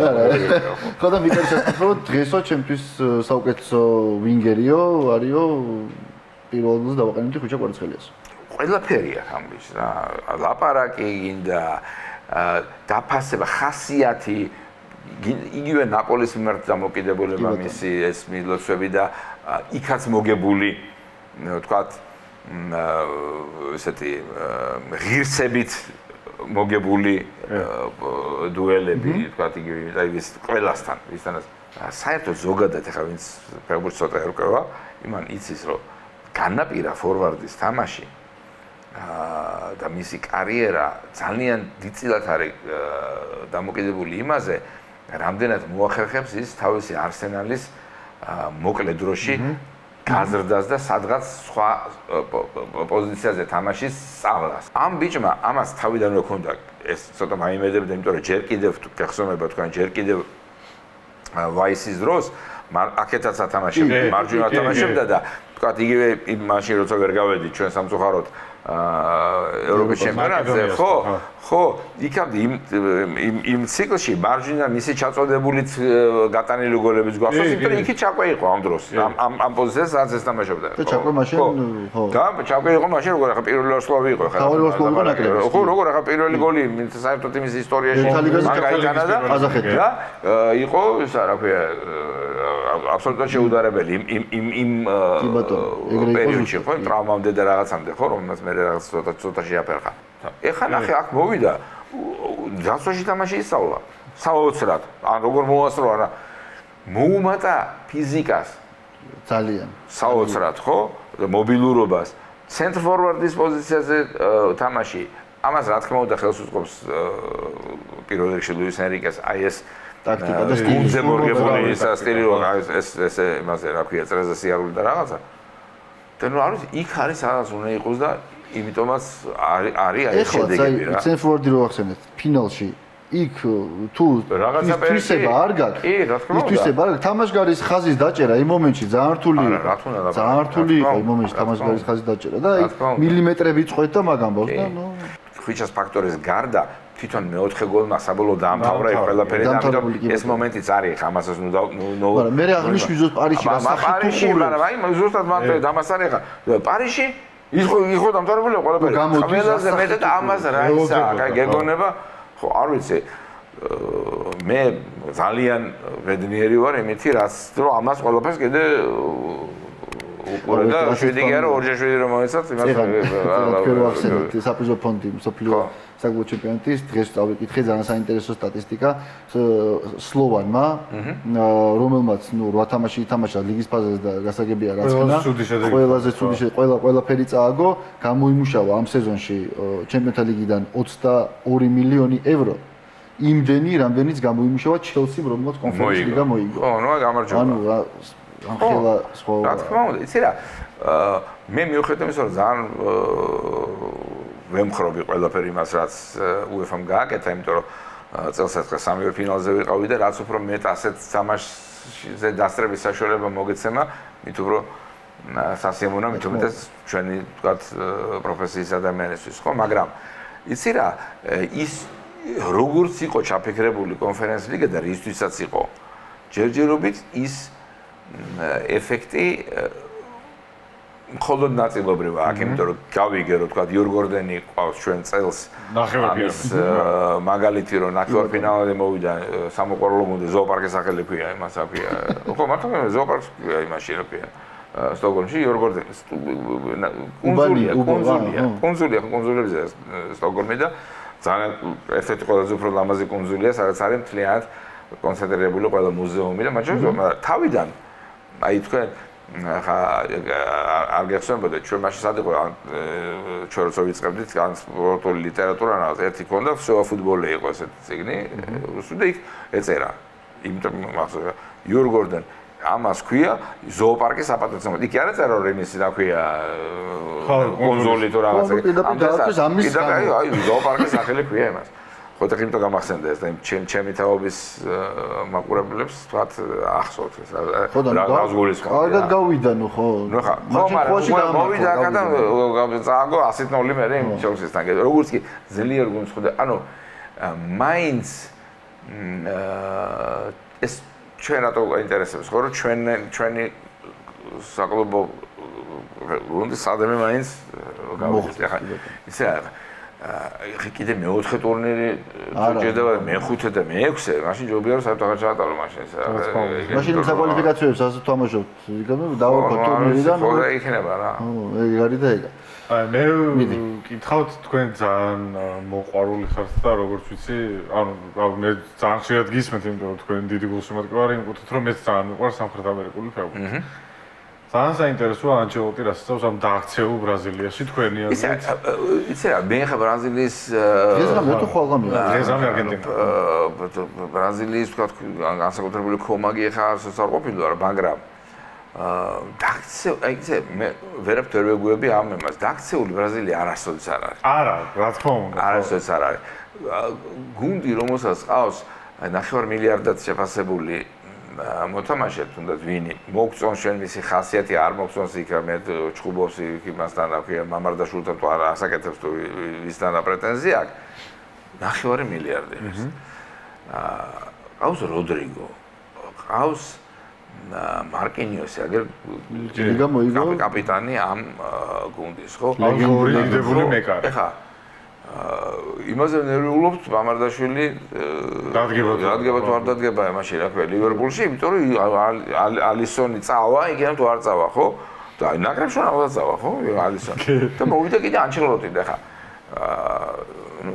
ხო და მიკარიჩაც კითხო დღესო ჩემთვის საუკეთესო ვინგერიო არისო პირველ ადგილს დავაყენებდი ხუჩა კვარცხელიას. ყველაფერია ამბის რა. ლაპარაკი გინდა დაფასება ხასიათი იგივე ნაპოლის მიმართ დამოკიდებულება მისი ეს მილოცვები და იქაც მოგებული ვთქვათ ესეთი ღირსებით მოგებული დუელები ვთქვათ იგივე აი ეს ყველასთან ვისთანაც საერთოდ ზოგადად ახლა ვინც ფეხბურთს ცოტა ერკვევა იმან იცის რომ განაპირა ფორვარდის თამაში და მისი კარიერა ძალიან დიდწილად არის დამოკიდებული იმაზე რამდენად მოახერხებს ის თავისი არსენალის მოკლე დროში გაზრდას და სადღაც სხვა პოზიციაზე თამაშის სწავლას. ამ ბიჭმა ამას თავიდანვე ჰქონდა ეს ცოტა მაიმედებდა, იმიტომ რომ ჯერ კიდევ გახსოვნება თქვენ ჯერ კიდევ ვაისის დროს აქეთაც ათამაშებდა, მარჯვენა ათამაშებდა და თქვათ იგივე მაშინ როცა ვერ გავედი ჩვენ სამწუხაროდ ევროპის ჩემპიონატზე, ხო, იქამდე იმ ციკლში მარჯვენა მისი ჩაწოდებულიც გატანილი გოლებიც გვახსოვს, იმიტომ რომ იქით ჩაკვე იყო ამ დროს, ამ პოზიციაზე სადაც ეს თამაშობდა. და ჩაკვე მაშინ ხო. და ჩაკვე იყო მაშინ როგორ ახლა პირველი ვარსკვლავი იყო ხა. თავი ვარსკვლავი იყო ნაკრების. ხო, როგორ ახლა პირველი გოლი საერთოდ იმის ისტორიაში მან გაიტანა და იყო ისა რა ქვია აბსოლუტურად შეუდარებელი იმ პერიოდში ხო, ტრავმამდე და რაღაცამდე ხო, რომელსაც მე რაღაც ცოტა შეაფერხა. ეხლა ნახე აქ მოვიდა ძასოში თამაში ისწავლა საოცრად ან როგორ მოასწრო არა მოუმატა ფიზიკას ძალიან საოცრად ხო მობილურობას ცენტრ ფორვარდის პოზიციაზე თამაში ამას რა თქმა უნდა ხელს უწყობს პირველ რიგში ლუის ენრიკეს აი ეს ტაქტიკა და სტილი მორგებული სტილი ეს იმაზე რა ქვია წრეზე სიარული და რაღაცა და ნუ არის იქ არის სადაც უნდა იყოს და იმიტომაც არის აი შედეგები რა. ეხლა ცენტრფორვარდი რო ახსენეთ ფინალში იქ თუ თვისება არ გაქვს. კი, რა თქმა უნდა. თვისება არ გაქვს. თამაშგარის ხაზის დაჭერა იმ მომენტში ძალიან რთული იყო. ძალიან რთული იყო იმ მომენტში თამაშგარის ხაზის დაჭერა და მილიმეტრები წყვეთ და მაგ ამბავს და ნუ ხვიჩას ფაქტორის გარდა თვითონ მეოთხე გოლმა საბოლოო დაამთავრა ეს ყველაფერი და ამიტომ ეს მომენტიც არის ხა ამასაც ნუ მაგრამ მე აღნიშნული ზუსტ პარიზში პარიზში მაგრამ აი ზუსტად მან დამასარი ხა პარიზში იყო დამთავრებული ყველაფერი ყველაზე მეტად ამას რა ისა აი გეგონება ხო არ ვიცი მე ძალიან ბედნიერი ვარ იმითი რაც რომ ამას ყველაფერს კიდე უყურე და შვიდი კი არა ორჯერ შვიდი რომ მოეცათ იმას საფუძვო ფონდი მსოფლიო საკუთარ ჩემპიონატის დღეს წავიკითხე ძალიან საინტერესო სტატისტიკა სლოვანმა რომელმაც ნუ 8 თამაში ითამაშა ლიგის ფაზაზე და გასაგებია რაც ხნა ყველაზე ცუდი ყველაფერი წააგო გამოიმუშავა ამ სეზონში ჩემპიონთა ლიგიდან 22 მილიონი евро იმდენი რამდენიც გამოიმუშავა ჩელსიმ რომელმაც კონფერენციის ლიგა მოიგო ხო ნუ გამარჯობა ანუ ამხელა სხვა რა თქმა უნდა იცი რა მე მიუხედავად იმისა რომ ძალიან ვემხრობი ყველაფერი იმას რაც UEFA-მ გააკეთა იმიტომ რომ წელსაწყლს სამივე ფინალზე ვიყავი და რაც უფრო მეტ ასეთ თამაშზე დასწრების საშუალება მოგეცემა მით უფრო სასიამოვნოა მით უმეტეს ჩვენი თქვათ პროფესიის ადამიანისთვის ხო მაგრამ იცი რა ის როგორც იყო ჩაფიქრებული კონფერენციის ლიგა და რისთვისაც იყო ჯერჯერობით ის ეფექტი მხოლოდ ნაწილობრივ აქ იმიტომ რომ გავიგე რომ თქვა იორ გორდენი ყავს ჩვენ წელს ამის მაგალითი რომ ნახევარფინალამდე მოვიდა სამოყვარულო გუნდი ზოოპარკის სახელი ქვია იმას აფია ხო მართლა ზოოპარკს ქვია იმაში რა ქვია სტოკჰოლმში იორ გორდენი კონსულია სტოკჰოლმი და ძალიან ერთ-ერთი ყველაზე უფრო ლამაზი კონსულია სადაც არის მთლიანად კონცენტრირებული ყველა მუზეუმი და მათ შორის თავიდან აი თქვენ ხა არ გეხსენებოდა ჩვენ მაშინ სად იყო ჩვენ როცა ვიწყებდით სპორტული ლიტერატურა რაღაც ერთი ქონდა всё ფუტბოლი იყო ესეთი ციგნი რუსული და იქ ეწერა იმიტომ მახსოვს იორ გორდენ ამას ქვია ზოოპარკის საპატრიციო იქ არ ეწერა რომ იმისი რა ქვია კონსოლი თუ რაღაცა ამის აი ზოოპარკის სახელი ქვია იმას ხოთა იმიტომ გამახსენდა ეს და ჩემი თაობის მაყურებლებს თქვათ ახსოვთ ეს რა გულისხმობ. კარგად გავიდანო ხო? ნუ ხა, მაგრამ მოვიდა აქ და წააგო 100-0 მე იმ ჩელსისთან. როგორც კი ძლიერ გუნდს ხვდა, ანუ მაინც ეს ჩვენ რატო ინტერესებს ხო, რომ ჩვენი საკლუბო გუნდი სადმე მაინც გავიხსნა. ხა ისე კიდე მეოთხე ტურნირი შედება მე-5 და მე-6, მაშინ ჯობია რომ საერთოდ აღარ ჩაატარო მაშინ ეს. მაშინ საკვალიფიკაციოებს ასე თამაშობთ, იქნებ დავაკო ტურნირიდან. ხო, იქნება რა. ეგ არის და ეგა. მე კითხავთ თქვენ ძალიან მოყვარული ხართ და როგორც ვიცი, ანუ მე ძალიან ხშირად გისმენთ, იმიტომ რომ თქვენ დიდი გულშემატკივარი ვარ, იმყოფით რომ მეც ძალიან მიყვარს სამხრეთ ამერიკული ფეხბურთი. ძალიან საინტერესოა ანჩელოტი რა სწავს ამ დააქცეულ ბრაზილიაში თქვენი აზრით. იცი რა, მე ხა ბრაზილიის დღესღამე თუ ხვალგამია. დღესღამე არგენტინა. ბრაზილიის თქვა განსაკუთრებული კომაგი ხა არ ყოფილა რა, მაგრამ დააქცეულ, მე ვერაფერ ვეგუები ამ იმას. დააქცეული ბრაზილია არასოდეს არ არის. არა, რა თქმა უნდა. არასოდეს არ არის. გუნდი რომელსაც ყავს 9 მილიარდად შეფასებული მოთამაშე თუნდაც ვინი მოგწონს ჩვენ მისი ხასიათი არ მოგწონს იქ მე ჩხუბობს იქ იმასთან აქ მამარდაშვილთან თუ არა ასაკეთებს თუ ვისთან პრეტენზია აქვს 9 მილიარდი არის. ყავს როდრიგო, ყავს მარკინიოსი, აგერ კაპიტანი ამ გუნდის, ხო? ლეგენდური მეკარე. ეხა იმაზე ნერვიულობთ მამარდაშვილი დადგება თუ არ დადგება მაშინ რა ქვია ლივერპულში, იმიტომ რომ ალისონი წავა, იგივე თუ არ წავა, ხო? და ნაკრებში რა წავა, ხო? ალისონი. და მოვიდა კიდე ანჩელოტი და ხა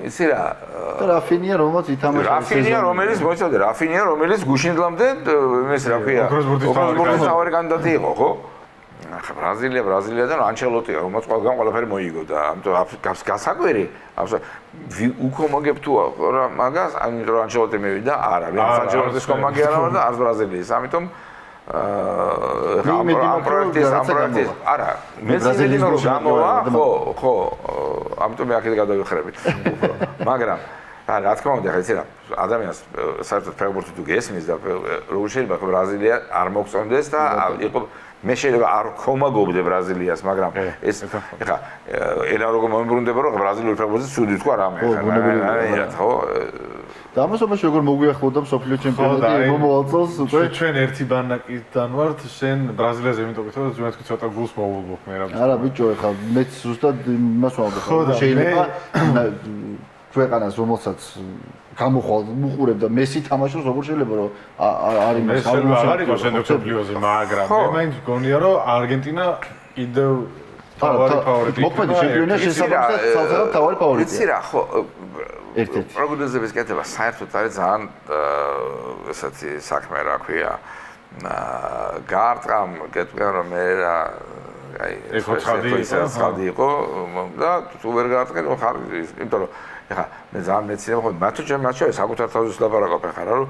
ისი რა რაფინია რომელიც ითამაშა რაფინია რომელიც მოიცავდა რაფინია რომელიც გუშინდლამდე ეს რა ქვია ოქროსბურთის თავარი კანდიდატი იყო ხო ახლა ბრაზილიიდან ანჩელოტია რომელიც ყველაფერი მოიგო და ამიტომ გასაკვირი უკო მოგებ თუ რა მაგას ამიტომ ანჩელოტი მივიდა არა ანჩელოტის კომაგი არა და არც ბრაზილიის ამიტომ ამ პროექტის არა მეცნიერები რომ გამოვა ხო ამიტომ მე აქედან გადავიხრებით მაგრამ რა თქმა უნდა ეხლა იცი რა ადამიანს საერთოდ ფეხბურთი თუ გესმის და როგორ შეიძლება ბრაზილია არ მოგწონდეს და იყო მე შეიძლება არ ხომაგობდე ბრაზილიას მაგრამ ეს ეხლა ენა როგორ მომიბრუნდება რომ ბრაზილიური ფეხბურთი ცუდი თქვა რამე ეხლა ხო და ამასობაში როგორ მოგვიახლოვდა მსოფლიო ჩემპიონატი მომავალ წელს უკვე ჩვენ ერთი ბანაკიდან ვართ შენ ბრაზილიაზე იმიტომ გითხრა რომ თქვენ ცოტა გულს მოულობ მე რა არა ბიჭო ეხლა მეც ზუსტად იმას ვამბობ რომ შეიძლება ქვეყანას რომელსაც გამოხვალ უყურებ და მესი თამაშობს როგორ შეიძლება რომ არ იმას არ იყოს შენ მსოფლიოზე მაგრამ მე მაინც მგონია რომ არგენტინა კიდევ თავარი ფავორიტი მოქმედი ჩემპიონია შესაბამისად ცალსახად თავარი ფავორიტია იცი რა ხო ერთ-ერთი პროგნოზების კეთება საერთოდ არის ძალიან ესეთი საქმე რა ქვია გაარტყამ კეთება რომ მე რა აი ეს ხადი იყო და თუ ვერ გაარტყენ ხარ იმიტომ რომ ეხა მე ძალიან მეცნიერება ხო მათო ჩემ მატჩში საკუთარ თავზე ლაპარაკობ ეხა რომ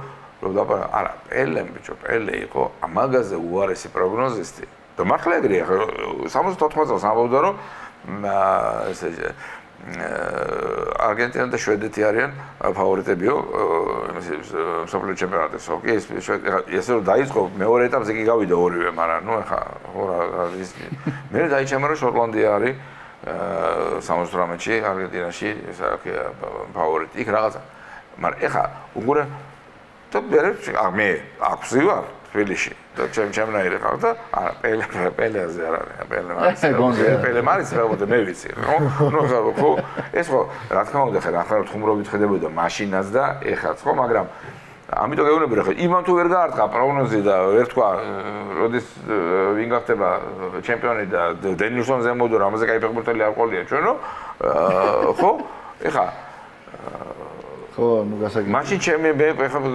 ლაპარაკ არა პელე ბიჭო პელე იყო ამაგაზე უარესი პროგნოზისტი და მართლა ეგრეა ხო 74 წელს ამბობდა რომ ესე არგენტინა და შვედეთი არიან ფავორიტებიო მსოფლიო ჩემპიონატის ხო კი ესე რომ დაიწყო მეორე ეტაპზე კი გავიდა ორივე მაგრამ ნუ ეხა ხო რა მე დაიჩემო რომ შოტლანდია არის 78-ში არგენტინაში ეს აქია ფავორიტი იქ რაღაცა მაგრამ ეხა უგურე და მე აქვსი ვარ თბილისში და ჩემნაირი ხარ და არა პელეზე არ არის პელე მარის ფეხბურთი მე ვიცი ხო ეს ხო რა თქმა უნდა ხა ახლა ხუმრობით ხედებოდა მაშინას და ეხაც ხო მაგრამ ამიტომ გეუბნები რა ხო იმან თუ ვერ გაარტყა პროგნოზი და ვერ თქვა როდის ვინ გახდება ჩემპიონი და დენილსონზე მოდო რამაზე кай ფეხბურთელი არ ყოლია ჩვენო ხო ეხა ხო ნუ გასაგებია მაშინ ჩემი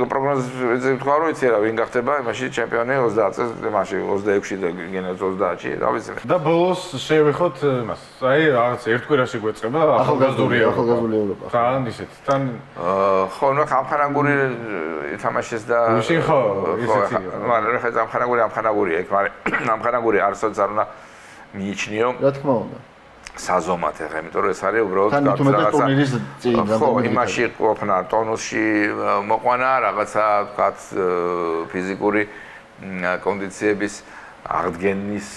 პროგნოზი თქვა რომ იცი რა ვინ გახდება მაშინ ჩემპიონი 30 წელს მაშინ 26-ში და გენერალ 30-ში რა ვიცი და ბოლოს შევეხოთ იმას აი რაღაც ერთ კვირაში გვეწყება ახალგაზრდული ევროპა თან ისეთ თან ხო ნუ ამხანაგური ითამაშეს და უშინ ხო ისეთი მაგრამ ხა ამხანაგურია იქ მაგრამ ამხანაგური არსოც არ უნდა მიიჩნიო რა თქმა უნდა საზომად ეხა, იმიტომ რომ ეს არის უბრალოდ თან თუმეტეს ტურნირის წინ ხო, იმაში ყოფნა ტონუსში მოყვანა, რაღაცა ვთქვათ ფიზიკური კონდიციების აღდგენის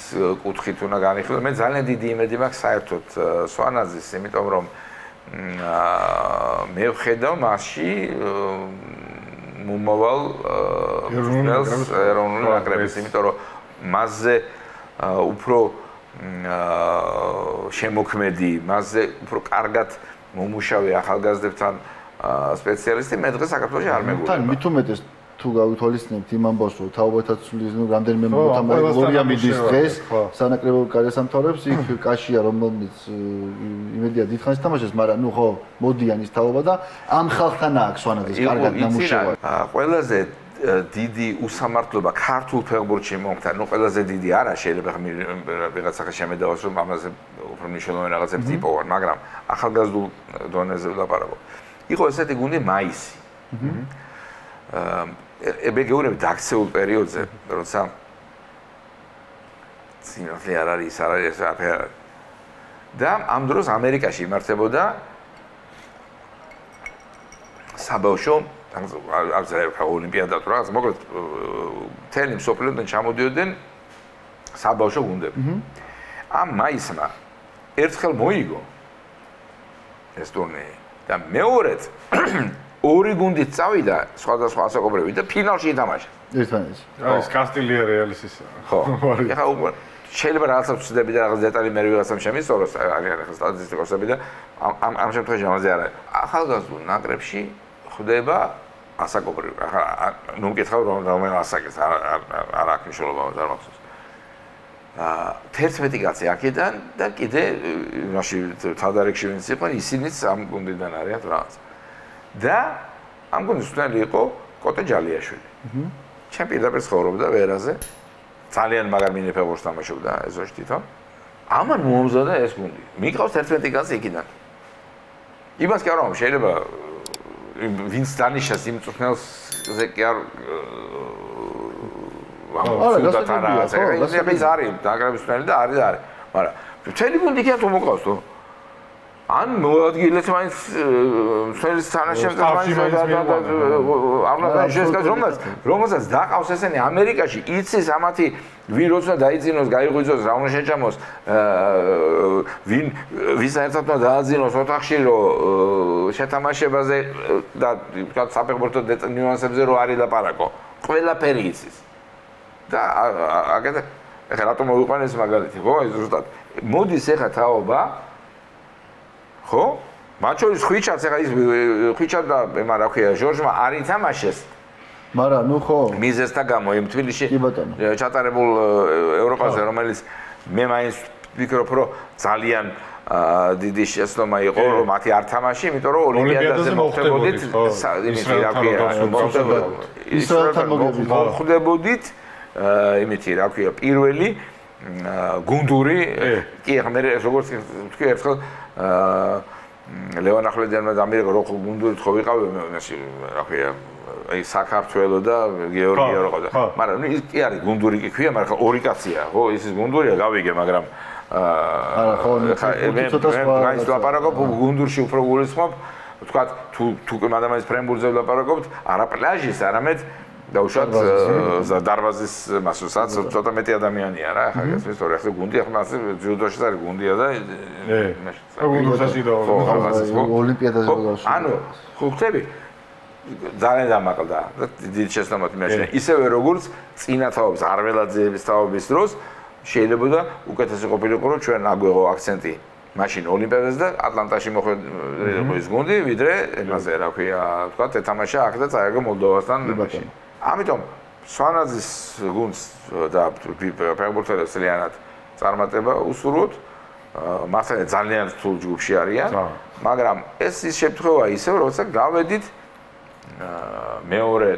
კუთხით უნდა განიხილოს. მე ძალიან დიდი იმედი მაქვს საერთოდ სვანაძის, იმიტომ რომ მე ვხედავ მასში მომავალ ეროვნული ნაკრების, იმიტომ რომ მასზე უფრო შემოქმედი, მასზე უფრო კარგად მომუშავე ახალგაზრდებთან სპეციალისტი მე დღეს საქართველოში არ მეგულება. თან მით უმეტეს თუ გავითვალისწინებთ იმ ამბავს, რომ თაობათა ცვლის რამდენიმე მოთამაშე გორია მიდის დღეს სანაკრებო გარესამთავრებს, იქ კაშია რომელიც იმედია დიდხანს თამაშობს, მაგრამ ნუ ხო მოდიან ის თაობა და ამ ხალხთან აქვს სვანაძის კარგად ნამუშევარი. ყველაზე დიდი უსამართლობა ქართულ ფეხბურთში მომხდარ, ნუ ყველაზე დიდი არა, შეიძლება ვიღაცა შემედავოს რომ ამაზე უფრო მნიშვნელოვანი რაღაცებს იპოვონ, მაგრამ ახალგაზრდულ დონეზე ვლაპარაკობ. იყო ესეთი გუნდი მაისი. ეგეურები დაქცეულ პერიოდზე, როცა სინათლე არ არის, არ არის აფერა. და ამ დროს ამერიკაში იმართებოდა საბავშვო აბსოლუტურად ოლიმპიადა თუ რაღაც, მოკლედ მთელი მსოფლიოდან ჩამოდიოდნენ საბავშვო გუნდები. ამ მაისმა ერთხელ მოიგო ეს ტურნირი და მეორედ ორი გუნდი წავიდა სხვადასხვა ასაკობრივი და ფინალში ითამაშა. ერთმანეთს. ეს კასტილია რეალის ის. ხო. ეხლა შეიძლება რაღაცა ვცდები და რაღაც დეტალი მე ვიღაცამ შემისწოროს, ახლა სტატისტიკოსები და ამ შემთხვევაში ამაზე არა. ახალგაზრდულ ნაკრებში ხდება ასაკობრივი. ახლა ნუ მკითხავ რომელ ასაკის არ აქვს მნიშვნელობა, არ მახსოვს. 11 კაცი აქედან და კიდე მაშინ თადარიგში ვინც იყო, ისინიც ამ გუნდიდან არიან რაღაც. და ამ გუნდის მწვრთნელი იყო კოტე ჯალიაშვილი. ჩემ პირდაპირ ცხოვრობდა ვერაზე. ძალიან მაგარ მინი ფეხბურთს თამაშობდა ეზოში თვითონ. ამან მოამზადა ეს გუნდი. მიყავს 11 კაცი იქიდან. იმას კი არ ვამბობ, შეიძლება ვინც დანიშნას იმ მწვრთნელზე კი არ ვამბობ და რაღაცა. ეს არის დაგრების მწვრთნელი და არის. მაგრამ მთელი გუნდი კი არ თუ მოყავს თუ ან მოადგილეთ მაინც მწვრთნელის თანაშემწე მაინც რომელსაც დაყავს ესენი ამერიკაში იცის ამათი ვინ როცა დაიძინოს, გაიღვიძოს, რა უნდა შეჭამოს, ვის საერთოდ უნდა დააძინოს ოთახში, რომ შეთამაშებაზე და ვთქვათ საფეხბურთო ნიუანსებზე რო არის ლაპარაკო. ყველაფერი იცის. და აკეთე ეხლა რატომ მოვიყვანე ეს მაგალითი, ხო? ზუსტად. მოდის ეხლა თაობა ხო? მათ შორის ხვიჩაც ეხლა ის ხვიჩა და ema რა ქვია, ჟორჟმა არ ითამაშეს. მაგრამ ნუ ხო მიზესთა გამო იმ თბილისში ჩატარებულ ევროპაზე, რომელიც მე მაინც ვფიქრობ, რომ ძალიან დიდი შეცდომა იყო, რომ მათი არ თამაში, იმიტომ რომ ოლიმპიადაზე მოხდებოდით, იმითი რა ქვია, მოხდებოდით, იმითი რა ქვია, პირველი გუნდური, კი ახლა მე როგორც თქვი ერთხელ ლევან ახვლედიანმა ამერიკა რო გუნდური ხო ვიყავი მაშინ რა ქვია აი საქართველო და გეორგია რო ყავდა მაგრამ ის კი არის გუნდური კი ქვია მაგრამ ორი კაცია ხო ის გუნდურია გავიგე მაგრამ არა ხო ცოტა სხვა მაინც ლაპარაკობ გუნდურში უფრო გულისხმობ ვთქვათ თუ ადამიანის ფრენბურთზე ლაპარაკობთ არა პლაჟის არამედ დაუშვათ დარბაზის მასოსაც ცოტა მეტი ადამიანია რა ახლა ეს ისტორია ახლა გუნდი ახლა მასე ჯუდოში არის გუნდია და გუნდურში და ოლიმპიადაზე გავშვა ანუ ხო ხტები ძალიან დამაკლდა და დიდი შეცდომით მეშინე ისევე როგორც წინა თაობის არველაძეების თაობის დროს შეიძლება უკეთესი ყოფილიყო რომ ჩვენ აგვეღო აქცენტი მაშინ ოლიმპიადაზე და ატლანტაში მოხვედრილიყო ის გუნდი ვიდრე ემაზე რა ქვია ვთქვათ ეთამაშა აქ და წაიგო მოლდოვასთან მაშინ ამიტომ სვანაძის გუნდს და ფეხბურთელებს ძალიანად წარმატება უსურვოთ მასალა ძალიან რთულ ჯგუფში არიან მაგრამ ეს ის შემთხვევა ისევ როცა გავედით მეორე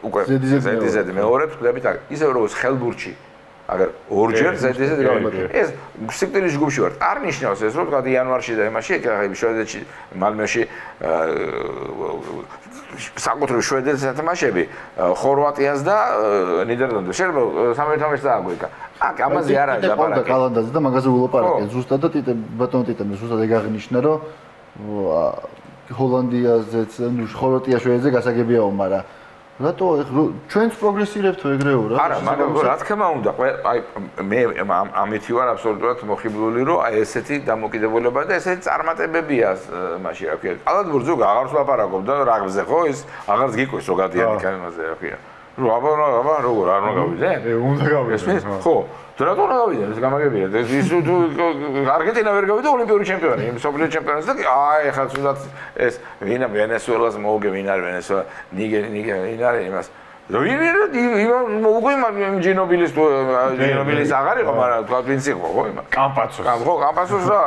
უკვე ზედიზედ მეორე ვხვდებით ისევ როგორც ხელბურთში აგერ ორჯერ ზედიზედ გავედით ეს სიკვდილის ჯგუფში ვარ არ ნიშნავს ეს რომ თქვა იანვარში და იმაში ეხლა შვედეთში მალმეში საკუთრივ შვედეთის თამაშები ხორვატიას და ნიდერლანდებს. შეიძლება 13-ს დააგვიკა. აქ ამაზე არ არის ლაპარაკი. კალანდაზე და მაგაზე ვილაპარაკე. ზუსტად და ბატონო ტიტემ ზუსტად ეგ აღნიშნა, რომ ჰოლანდიაზეც, ნუ ხორვატია შვედეთზე გასაგებიაო, მაგრამ რატო ჩვენც პროგრესირებთ ეგრეო რა? არა, მაგრამ რა თქმა უნდა, აი მე ამითი ვარ აბსოლუტურად მოხიბლული, რომ აი ესეთი დამოკიდებულება და ესეთი წარმატებებია მაშინ რა ქვია. კალათბურთს ზოგ აღარც ლაპარაკობ და რაგბზე ხო ის აღარც გიყვეს რო გადიანი კანონაზე რა ქვია. რო აბა როგორ არ უნდა გავიდე? უნდა გავიდე. ხო, თუ რატო უნდა გავიდე? ეს გამაგებია. ის თუ არგენტინა ვერ გავიდა ოლიმპიური ჩემპიონი, მსოფლიო ჩემპიონი და აი ხა თუნდაც ეს ვინა ვენესუელას მოუგე, ვინ არის ვენესუელა, ვინ არის იმას. ვინ მოუგე ჯინობილის აღარ იყო, მაგრამ თქვა ვინც იყო, ხო იმა. კამპაცოს. ხო, კამპაცოს და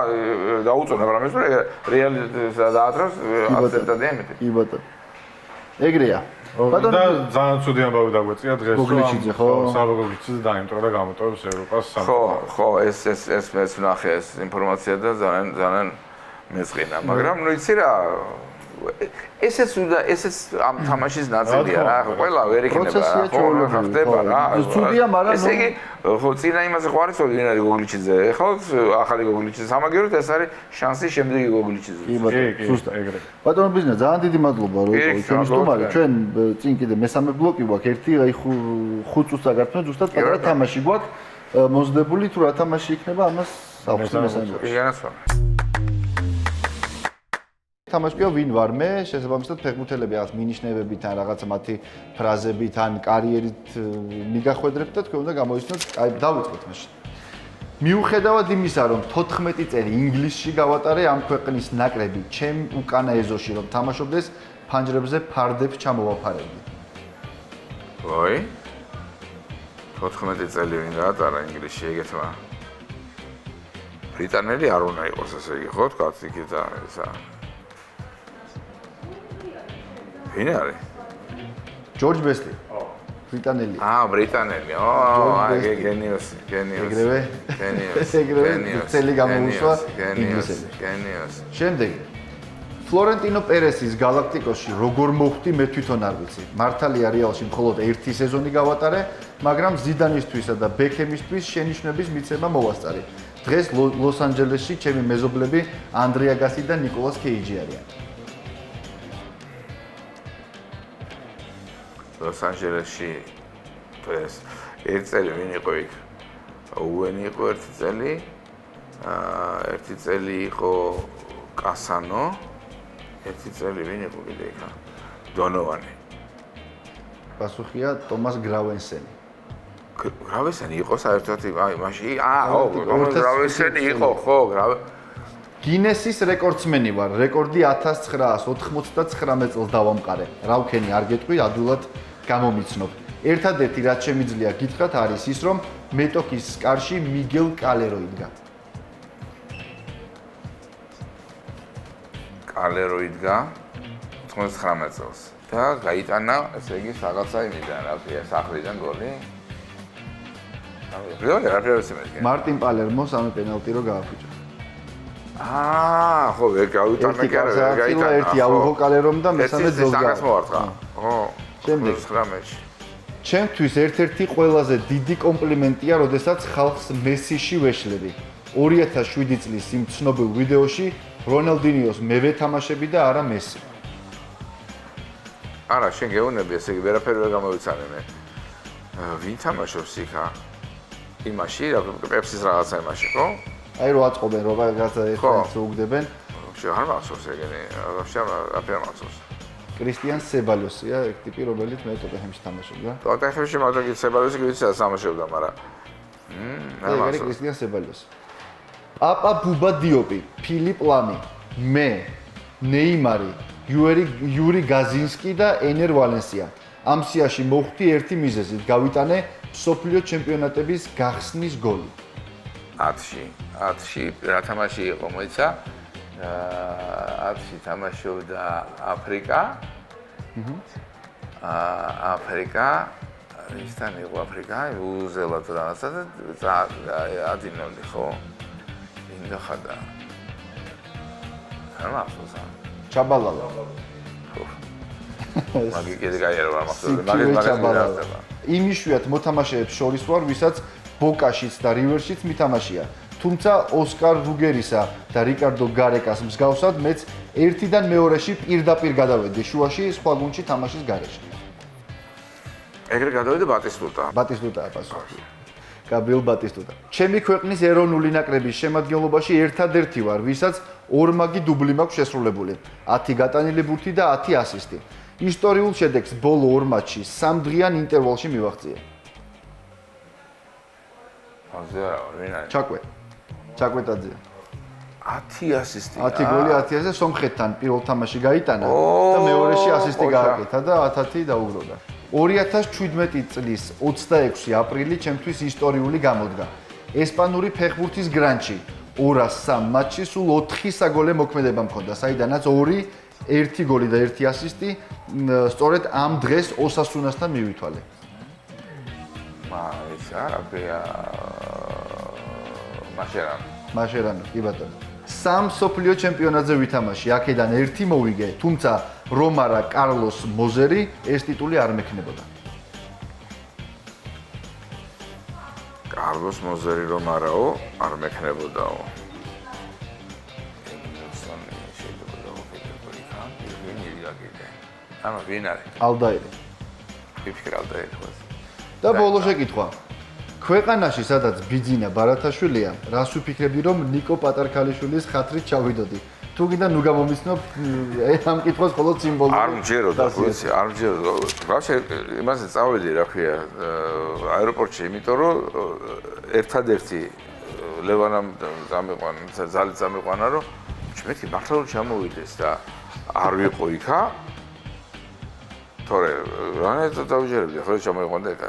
დაუწონა, მაგრამ ეს რეალიტეტსა დაატროს აბსოლუტურად ემეთი. კი ბატონო. ეგრეა. ბატონო და ძალიან ცუდი ამბავი დაგვეწია დღეს. გოგლიჩიძე ხო? საბა გოგლიჩიძე დაიმტრო და გამოტოვებს ევროპას სამწუხაროდ. ხო, ეს მეც ვნახე ეს ინფორმაცია და ძალიან მეწყინა, მაგრამ ნუ იცი რა ესეც ამ თამაშის ნაწილია რა, ყველა ვერ იქნება რა, ხო, ხდება რა. ცუდია, მაგრამ ესე იგი, ხო, წინა იმაზე ხო არის, ვინ არის გოგლიჩიძე, ხო, ახალი გოგლიჩიძე, სამაგიეროდ ეს არის შანსი შემდეგი გოგლიჩიძე. კი, ზუსტად ეგრე. ბატონო ბიზნეს, ძალიან დიდი მადლობა, რომ ჩვენი სტუმარი, ჩვენ წინ კიდე მესამე ბლოკი გვაქვს, ერთი აი 5 წუთს აგართმევთ, ზუსტად პატარა თამაში გვაქვს, მოძდებული თუ რა თამაში იქნება, ამას საუბრობთ მესამე ბლოკში. კი, განასხვავებთ. თამაშია ვინ ვარ მე, შესაბამისად ფეხბურთელები რაღაც მინიშნებებით ან რაღაც მათი ფრაზებით ან კარიერით მიგახვედრებთ და თქვენ უნდა გამოიცნოთ, აი დავიწყოთ მაშინ. მიუხედავად იმისა, რომ 14 წელი ინგლისში გავატარე ამ ქვეყნის ნაკრები, ჩემ უკანა ეზოში რომ თამაშობდეს, ფანჯრებზე ფარდებს ჩამოვაფარებდი. ვაი. 14 წელი ვინ გაატარა ინგლისში ეგეთმა? ბრიტანელი არ უნდა იყოს ესე იგი, ხო, თქვა იქ და ესა. ვინ არის? ჯორჯ ბესტი. ბრიტანელი. ბრიტანელი. გენიოსი. ეგრევე? ეგრევე წელი გამოუშვა ინგლისელი. შემდეგ ფლორენტინო პერესის გალაქტიკოსში როგორ მოხვდი მე თვითონ არ ვიცი. მართალია რეალში მხოლოდ ერთი სეზონი გავატარე, მაგრამ ზიდანისთვისა და ბექემისთვის შენიშვნების მიცემა მოვასწარი. დღეს ლოს-ანჯელესში ჩემი მეზობლები ანდრია გასი და ნიკოლას კეიჯი არიან. ლოს-ანჯელესში ეს ერთი წელი ვინ იყო იქ? უენი იყო ერთი წელი. ერთი წელი იყო კასანო. ერთი წელი ვინ იყო კიდე იქ? დონოვანი. პასუხია ტომას გრავენსენი. გრავენსენი იყო საერთოდ აი მაშინ ტომას გრავენსენი იყო ხო გინესის რეკორდსმენი ვარ. რეკორდი 1999 წელს დავამყარე. რა ვქენი არ გეტყვი, ადვილად გამომიცნობ. ერთადერთი რაც შემიძლია გითხრათ არის ის, რომ მეტოქის კარში მიგელ კალერო იდგა. კალერო იდგა 99 წელს და გაიტანა, ესე იგი, რაღაცა იმიდან, რა ქვია, სახლიდან გოლი. მარტინ პალერმო სამი პენალტი რო გააფუჭა. ხო, ვერ გავიტანა კი არა, ვერ გაიტანა. ერთი აუღო კალერომ და მესამე ძოს გააფუჭა. ხო. შემდეგ 19-ში. ჩემთვის ერთ-ერთი ყველაზე დიდი კომპლიმენტია, როდესაც ხალხს მესიში ვეშლები. 2007 წლის იმ ცნობილ ვიდეოში რონალდინიოს მე ვეთამაშები და არა მესი. არა, შენ გეუბნები, ესე იგი, ვერაფერი ვერ გამოვიცანე მე. ვინ თამაშობს იქა? იმაში, პეპსის რაღაცა იმაში, ხო? აი რო აწყობენ, რო რაღაცა ერთმანეთს უგდებენ. ვაფშე არ მახსოვს ეგენი, ვაფშე არ მახსოვს. კრისტიან სებალიოსია, ეგ ტიპი, რომელიც მე ტოტენჰემში თამაშობდა. ტოტენჰემში მაგალითად სებალიოსი ვიცი რა თამაშობდა, მაგრამ არ მახსოვს. კრისტიან სებალიოსი. პაპა ბუბა დიოპი, ფილიპ ლამი, მე, ნეიმარი, იური გაზინსკი და ენერ ვალენსია. ამ სიაში მოვხვდი ერთი მიზეზით, გავიტანე მსოფლიო ჩემპიონატების გახსნის გოლი. 10-ში რა თამაში იყო მოიცა? 10-ში თამაშობდა აფრიკა. აფრიკა, ისთან იყო აფრიკა, უზელად რაღაცა და ადინონდი ხო? ინდა ხადა. არ მახსოვს. ჩაბალალა. მაგი კიდე გაიარა ვარ მახსოვს. იმიშვიათ მოთამაშეებს შორის ვარ, ვისაც ბოკაშიც და რივერშიც მითამაშია. თუმცა ოსკარ რუგერისა და რიკარდო გარეკას მსგავსად მეც ერთიდან მეორეში პირდაპირ გადავედი შუაში სხვა გუნდში თამაშის გარეშე. ეგრე გადავედი ბატისტუტა. ბატისტუტაა პასუხი. გაბრიელ ბატისტუტა. ჩემი ქვეყნის ეროვნული ნაკრების შემადგენლობაში ერთადერთი ვარ, ვისაც ორმაგი დუბლი მაქვს შესრულებული. 10 გატანილი ბურთი და 10 ასისტი. ისტორიულ შედეგს ბოლო 2 მატჩში 3 დღიან ინტერვალში მივაღწია. აზია, ვინ არის? ჩაკვეტაძე. 10 ასისტი. 10 გოლი 10 ასისტი სომხეთთან პირველ თამაში გაიტანა და მეორეში ასისტი გააკეთა და 10 დაუგროვდა. 2017 წლის 26 აპრილი ჩემთვის ისტორიული გამოდგა. ესპანური ფეხბურთის გრანჩი 203 მატჩში სულ 4 საგოლე მოქმედება მქონდა, საიდანაც 2 1 გოლი და 1 ასისტი სწორედ ამ დღეს ოსასუნასთან მივითვალე. მაშერანო, კი ბატონო. 3 სოფლიო ჩემპიონატზე ვითამაში, აქედან 1 მოვიგე, თუმცა რომარა კარლოს მოზერი ეს ტიტული არ მექნებოდა. კარლოს მოზერი რომარაო, არ მექნებოდაო. ანუ ვინ არის? ალდაირი. ფიფიქრ ალდაირი ხო? და ბოლო შეკითხვა. ქვეყანაში, სადაც ბიძინა ბარათაშვილია, რას ვიფიქრები, რომ ნიკო პატარქალიშვილის ხათრით ჩავიდოდი? თუ გინდა ნუ გამომიცნობ ამ კითხვას მხოლოდ სიმბოლურად. არ მჯეროდა, ვიცი, არ მჯეროდა. ვაფშე იმაზე წავედი, რა ქვია, აეროპორტში, იმიტომ რომ ერთადერთი ლევანამ წამიყვანა, ძალით წამიყვანა, რომ მეთქი მართლა რომ ჩამოვიდეს და არ ვიყო იქა. თორე რანაირად დავიჯერებდი, ხო ჩამოიყვანდა იქა.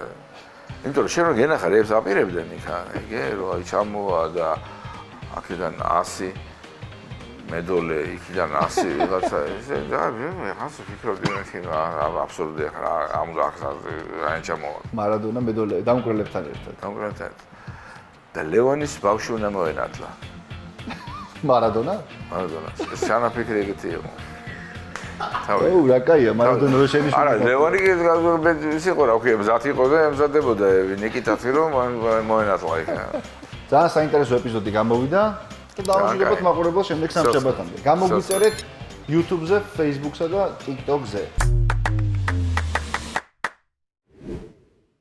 იმიტომ რომ შენ რომ გენახარ ეს აპირებდნენ იქა, ეგე რომ აი ჩამოვა და აქედან 100 მედოლე, იქიდან 100 ვიღაცა ესე და ხას ვფიქრობდი მეთქი აბსურდია ხა ამ რა ჩამოვა. მარადონა მედოლე დამკვრელებთან ერთად. და ლევანის ბავშვი უნდა მოენათლა. მარადონა? მარადონა. სანაფიქრი ეგეთი იყო. ო, რა კაია, მარადონა რო შენიშნა. არა, ლევანი ის იყო რა ქვია, მზად იყო და ემზადებოდა ნიკიტათი რომ მოენათლა იქ. ძალიან საინტერესო ეპიზოდი გამოვიდა და დავამშვიდობოთ მაყურებელს შემდეგ სამშაბათამდე. გამოგვიწერეთ YouTube-ზე, Facebook-სა და TikTok-ზე.